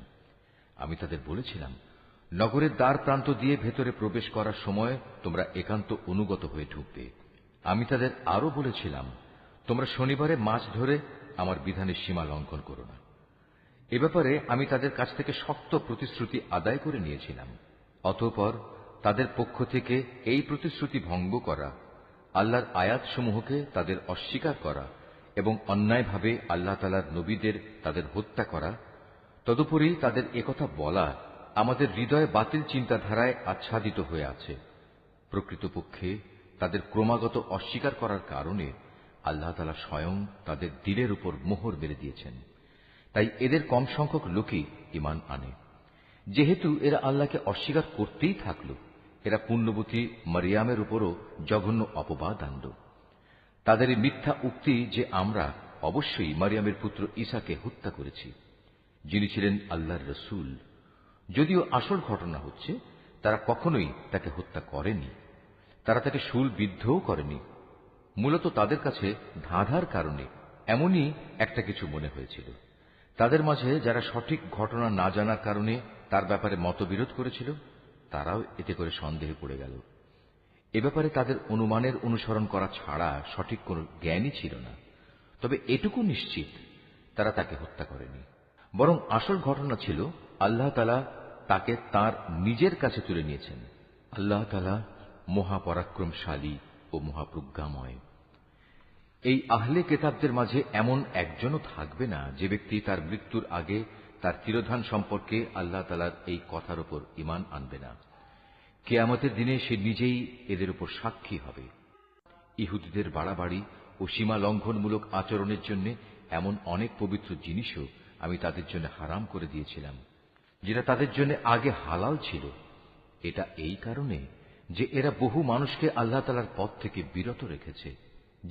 আমি তাদের বলেছিলাম, নগরের দ্বার প্রান্ত দিয়ে ভেতরে প্রবেশ করার সময় তোমরা একান্ত অনুগত হয়ে ঢুকবে। আমি তাদের আরো বলেছিলাম, তোমরা শনিবারে মাছ ধরে আমার বিধানের সীমা লঙ্ঘন করো না। এ ব্যাপারে আমি তাদের কাছ থেকে শক্ত প্রতিশ্রুতি আদায় করে নিয়েছিলাম। অতঃপর তাদের পক্ষ থেকে এই প্রতিশ্রুতি ভঙ্গ করা, আল্লাহর আয়াতসমূহকে তাদের অস্বীকার করা এবং অন্যায়ভাবে আল্লাহ তাআলার নবীদের তাদের হত্যা করা, তদুপরি তাদের একথা বলা আমাদের হৃদয়ে বাতিল চিন্তাধারায় আচ্ছাদিত হয়ে আছে। প্রকৃতপক্ষে তাদের ক্রমাগত অস্বীকার করার কারণে আল্লাহ তাআলা স্বয়ং তাদের দিলের উপর মোহর মেরে দিয়েছেন। তাই এদের কম সংখ্যক লোকই ঈমান আনে। যেহেতু এরা আল্লাহকে অস্বীকার করতেই থাকল, এরা পুণ্যবতী মারিয়ামের উপরও জঘন্য অপবাদ আনল। তাদের এই মিথ্যা উক্তি যে আমরা অবশ্যই মারিয়ামের পুত্র ঈসাকে হত্যা করেছি, যিনি ছিলেন আল্লাহর রসূল। যদিও আসল ঘটনা হচ্ছে তারা কখনোই তাকে হত্যা করেনি, তারা তাকে শূলবিদ্ধও করেনি। মূলত তাদের কাছে ধাঁধার কারণে এমনই একটা কিছু মনে হয়েছিল। তাদের মাঝে যারা সঠিক ঘটনা না জানার কারণে তার ব্যাপারে মতবিরোধ করেছিল, তারাও এতে করে সন্দেহে পড়ে গেল। এ ব্যাপারে তাদের অনুমানের অনুসরণ করা ছাড়া সঠিক কোনো জ্ঞানই ছিল না। তবে এটুকু নিশ্চিত, তারা তাকে হত্যা করেনি, বরং আসল ঘটনা ছিল আল্লাহ তাআলা তাকে তার নিজের কাছে তুলে নিয়েছেন। আল্লাহ তাআলা মহাপরাক্রমশালী ও মহাপ্রজ্ঞাময়। এই আহলে কেতাবদের মাঝে এমন একজনও থাকবে না যে ব্যক্তি তার মৃত্যুর আগে তার তিরোধান সম্পর্কে আল্লাহ তাআলার এই কথার উপর ঈমান আনবে না। কিয়ামতের দিনে সে নিজেই এদের উপর সাক্ষী হবে। ইহুদিদের বাড়াবাড়ি ও সীমা লঙ্ঘনমূলক আচরণের জন্য এমন অনেক পবিত্র জিনিসও আমি তাদের জন্য হারাম করে দিয়েছিলাম, যেটা তাদের জন্য আগে হালাল ছিল। এটা এই কারণে যে এরা বহু মানুষকে আল্লাহ তাআলার পথ থেকে বিরত রেখেছে।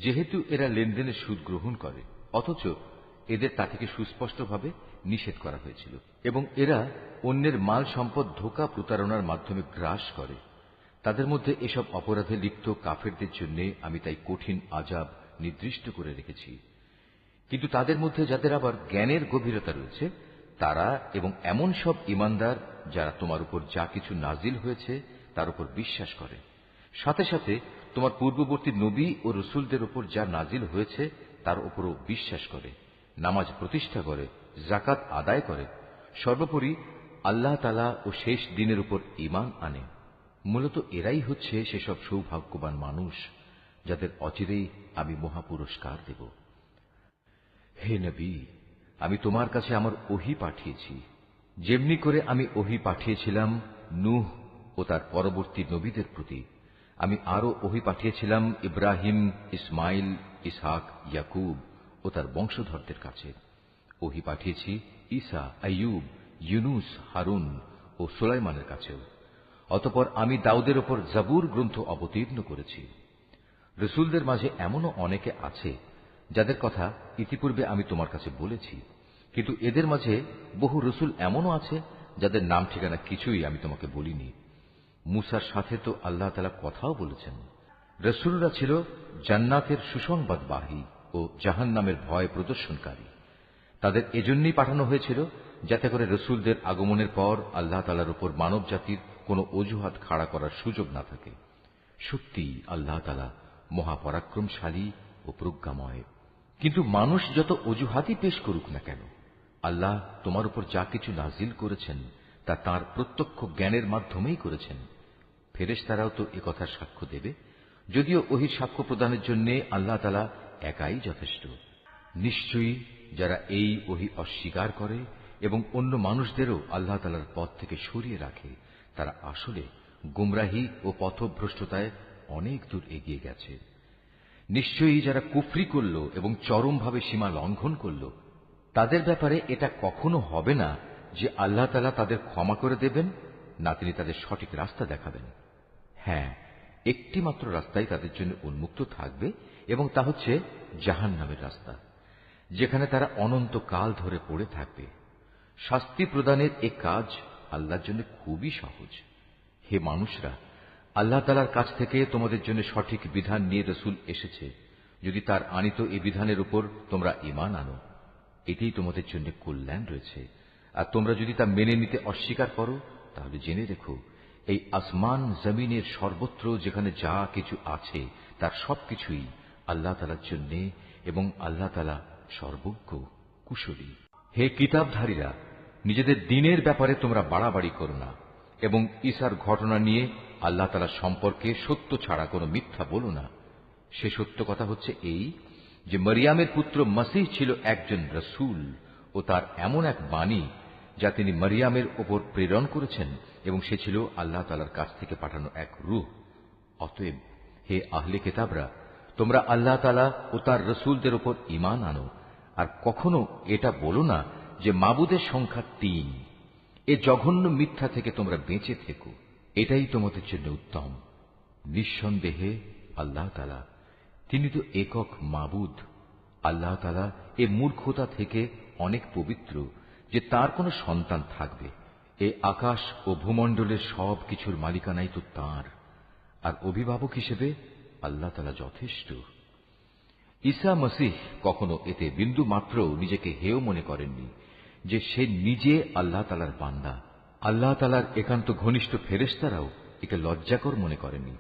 যেহেতু এরা লেনদেনের সুদ গ্রহণ করে, অথচ এদের তা থেকে সুস্পষ্টভাবে নিষেধ করা হয়েছিল, এবং এরা অন্যের মাল সম্পদ ধোঁকা প্রতারণার মাধ্যমে গ্রাস করে। তাদের মধ্যে এসব অপরাধে লিপ্ত কাফেরদের জন্য আমি তাই কঠিন আযাব নির্দিষ্ট করে রেখেছি। কিন্তু তাদের মধ্যে যাদের আবার জ্ঞানের গভীরতা রয়েছে, তারা এবং এমন সব ঈমানদার যারা তোমার উপর যা কিছু নাজিল হয়েছে তার উপর বিশ্বাস করে, সাথে সাথে তোমার পূর্ববর্তী নবী ও রসুলদের উপর যা নাজিল হয়েছে তার উপরও বিশ্বাস করে, নামাজ প্রতিষ্ঠা করে, যাকাত আদায় করে, সর্বোপরি আল্লাহ তাআলা ও শেষ দিনের উপর ঈমান আনে। মূলত এরাই হচ্ছে সেসব সৌভাগ্যবান মানুষ যাদের অচিরেই আমি মহাপুরস্কার দেব। হে নবী, আমি তোমার কাছে আমার ওহী পাঠিয়েছি, যেমনি করে আমি ওহী পাঠিয়েছিলাম নূহ ও তার পরবর্তী নবীদের প্রতি। আমি আরো ওহী পাঠিয়েছিলাম ইব্রাহিম, ইসমাইল, ইসহাক, ইয়াকুব ও তার বংশধরদের কাছে। ওহী পাঠিয়েছি ঈসা, আইয়ুব, ইউনুস, হারুন ও সুলাইমানের কাছেও। অতঃপর আমি দাউদের ওপর জাবুর গ্রন্থ অবতীর্ণ করেছি। রসুলদের মাঝে এমনও অনেকে আছে যাদের কথা ইতিপূর্বে আমি তোমার কাছে বলেছি, কিন্তু এদের মাঝে বহু রসুল এমনও আছে যাদের নাম ঠিকানা কিছুই আমি তোমাকে বলিনি। মুসার সাথে তো আল্লাহ তাআলা কথাও বলেছেন। রসুলরা ছিল জান্নাতের সুসংবাদবাহী ও জাহান্নামের ভয় প্রদর্শনকারী। তাদের এজন্যই পাঠানো হয়েছিল যাতে করে রসুলদের আগমনের পর আল্লাহ তাআলার উপর মানব জাতির কোনো অজুহাত খাড়া করার সুযোগ না থাকে। সত্যি আল্লাহ তাআলা মহাপরাক্রমশালী ও প্রজ্ঞাময়। কিন্তু মানুষ যত অজুহাতই পেশ করুক না কেন, আল্লাহ তোমার উপর যা কিছু নাজিল করেছেন তা তাঁর প্রত্যক্ষ জ্ঞানের মাধ্যমেই করেছেন। ফেরেশতারাও তো একথার সাক্ষ্য দেবে, যদিও ওহীর সাক্ষ্য প্রদানের জন্য আল্লাহ তাআলা একাই যথেষ্ট। নিশ্চয়ই যারা এই ওহী অস্বীকার করে এবং অন্য মানুষদেরও আল্লাহ তাআলার পথ থেকে সরিয়ে রাখে, তারা আসলে গুমরাহী ও পথভ্রষ্টতায় অনেক দূর এগিয়ে গেছে। নিশ্চয়ই যারা কুফরি করল এবং চরমভাবে সীমা লঙ্ঘন করল, তাদের ব্যাপারে এটা কখনো হবে না যে আল্লাহ তাআলা তাদের ক্ষমা করে দেবেন, না তিনি তাদের সঠিক রাস্তা দেখাবেন। হ্যাঁ, একটি মাত্র রাস্তাই তাদের জন্য উন্মুক্ত থাকবে, এবং তা হচ্ছে জাহান্নামের রাস্তা, যেখানে তারা অনন্তকাল ধরে পড়ে থাকবে। শাস্তি প্রদানের এ কাজ আল্লাহর জন্য খুবই সহজ। হে মানুষরা, আল্লাহ তাআলার কাছ থেকে তোমাদের জন্য সঠিক বিধান নিয়ে রসুল এসেছে। যদি তার আনিত এই বিধানের উপর তোমরা ঈমান আনো, এতেই তোমাদের জন্য কল্যাণ রয়েছে। আর তোমরা যদি তা মেনে নিতে অস্বীকার করো, তাহলে জেনে রেখো এই আসমান জমিনের সর্বত্র যেখানে যা কিছু আছে তার সবকিছুই আল্লাহ তাআলার জন্য, এবং আল্লাহ তাআলা সর্বজ্ঞ, কুশলী। হে কিতাবধারীরা, নিজেদের দ্বীনের ব্যাপারে তোমরা বাড়াবাড়ি করো না, এবং ঈসার ঘটনা নিয়ে আল্লাহ তাআলা সম্পর্কে সত্য ছাড়া কোনো মিথ্যা বলো না। সে সত্য কথা হচ্ছে এই যে মরিয়ামের পুত্র মসীহ ছিল একজন রসূল ও তার এমন এক বাণী যা তিনি মরিয়ামের ওপর প্রেরণ করেছেন এবং সে ছিল আল্লাহ তাআলার কাছ থেকে পাঠানো এক রূহ। অতএব হে আহলে কিতাবরা, তোমরা আল্লাহ তাআলা ও তার রসূলদের উপর ঈমান আনো, আর কখনো এটা বলো না যে মাবুদের সংখ্যা ৩। এ জঘন্য মিথ্যা থেকে তোমরা বেঁচে থেকো, এটাই তোমাদের জন্য উত্তম। নিঃসন্দেহে আল্লাহ তাআলা তিনি তো একক মাবুদ। আল্লাহ তাআলা এ মূর্খতা থেকে অনেক পবিত্র যে তার কোনো সন্তান থাকবে। এ আকাশ ও ভূমণ্ডলের সব কিছুর মালিকানাই তো তাঁর, আর অভিভাবক হিসেবে আল্লাহ তাআলা যথেষ্ট। ঈসা মসীহ কখনো এতে বিন্দু মাত্র নিজেকে হেয় মনে করেননি যে সে নিজে আল্লাহ তাআলার বান্দা। আল্লাহ তাআলার একান্ত ঘনিষ্ঠ ফেরেশতারাও একে লজ্জাকর মনে করেনি।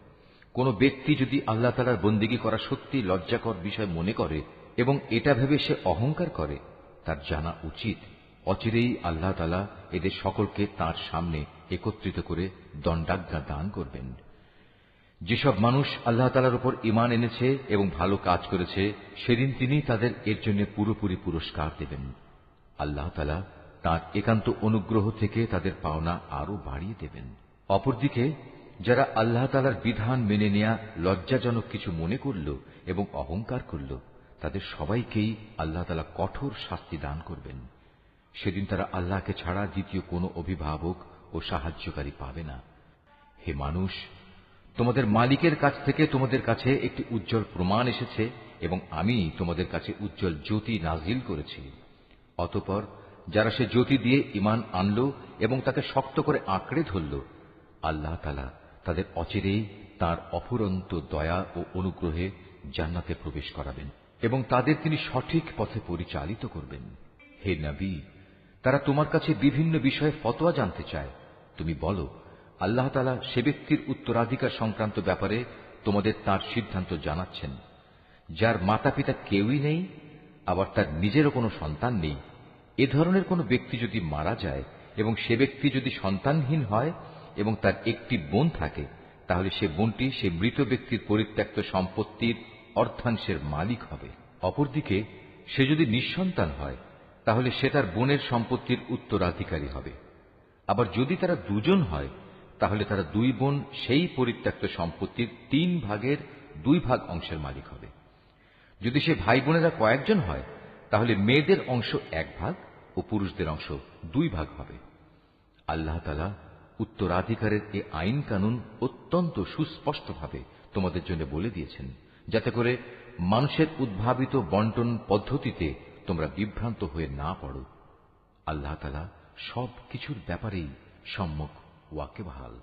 কোন ব্যক্তি যদি আল্লাহ তাআলার বন্দেগী করা সত্যি লজ্জাকর বিষয় মনে করে এবং এটা ভেবে সে অহংকার করে, তার জানা উচিত অচিরেই আল্লাহ তাআলা এদের সকলকে তাঁর সামনে একত্রিত করে দণ্ডাজ্ঞা দান করবেন। যেসব মানুষ আল্লাহ তাআলার উপর ঈমান এনেছে এবং ভালো কাজ করেছে, সেদিন তিনি তাদের এর জন্য পুরোপুরি পুরস্কার দেবেন। আল্লাহ তাআলা তাঁর একান্ত অনুগ্রহ থেকে তাদের পাওনা আরো বাড়িয়ে দেবেন। অপরদিকে যারা আল্লাহ তাআলার বিধান মেনে নেয়া লজ্জাজনক কিছু মনে করল এবং অহংকার করল, তাদের সবাইকেই আল্লাহ তাআলা কঠোর শাস্তি দান করবেন। সেদিন তারা আল্লাহকে ছাড়া দ্বিতীয় কোনো অভিভাবক ও সাহায্যকারী পাবে না। হে মানুষ, তোমাদের মালিকের কাছ থেকে তোমাদের কাছে একটি উজ্জ্বল প্রমাণ এসেছে এবং আমি তোমাদের কাছে উজ্জ্বল জ্যোতি নাজিল করেছি। অতঃপর যারা সে জ্যোতি দিয়ে ঈমান আনল এবং তাকে শক্ত করে আঁকড়ে ধরল, আল্লাহ তাআলা তাদের অচিরেই তাঁর অফুরন্ত দয়া ও অনুগ্রহে জান্নাতে প্রবেশ করাবেন এবং তাদের তিনি সঠিক পথে পরিচালিত করবেন। হে নবী, তারা তোমার কাছে বিভিন্ন বিষয়ে ফতোয়া জানতে চায়। তুমি বলো, আল্লাহ তাআলা সে ব্যক্তির উত্তরাধিকার সংক্রান্ত ব্যাপারে তোমাদের তার সিদ্ধান্ত জানাচ্ছেন, যার মাতা পিতা কেউই নেই, আবার তার নিজেরও কোনো সন্তান নেই। এ ধরনের কোনো ব্যক্তি যদি মারা যায় এবং সে ব্যক্তি যদি সন্তানহীন হয় এবং তার একটি বোন থাকে, তাহলে সে বোনটি সে মৃত ব্যক্তির পরিত্যক্ত সম্পত্তির অর্ধাংশের মালিক হবে। অপরদিকে সে যদি নিঃসন্তান হয়, তাহলে সে তার বোনের সম্পত্তির উত্তরাধিকারী হবে। আবার যদি তারা দুজন হয়, তাহলে তারা দুই বোন সেই পরিত্যক্ত সম্পত্তির 3 ভাগের 2 ভাগ অংশের মালিক হবে। যদি সে ভাই বোনেরা কয়েকজন হয়, তাহলে মেয়েদের অংশ 1 ভাগ ও পুরুষদের অংশ 2 ভাগ হবে। আল্লাহ তাআলা উত্তরাধিকারের এ আইন কানুন অত্যন্ত সুস্পষ্টভাবে তোমাদের জন্য বলে দিয়েছেন, যাতে করে মানুষের উদ্ভাবিত বন্টন পদ্ধতিতে তোমরা বিভ্রান্ত হয়ে না পড়ো। আল্লাহ তাআলা সব কিছুর ব্যাপারেই সম্যক ওয়াকিবহাল।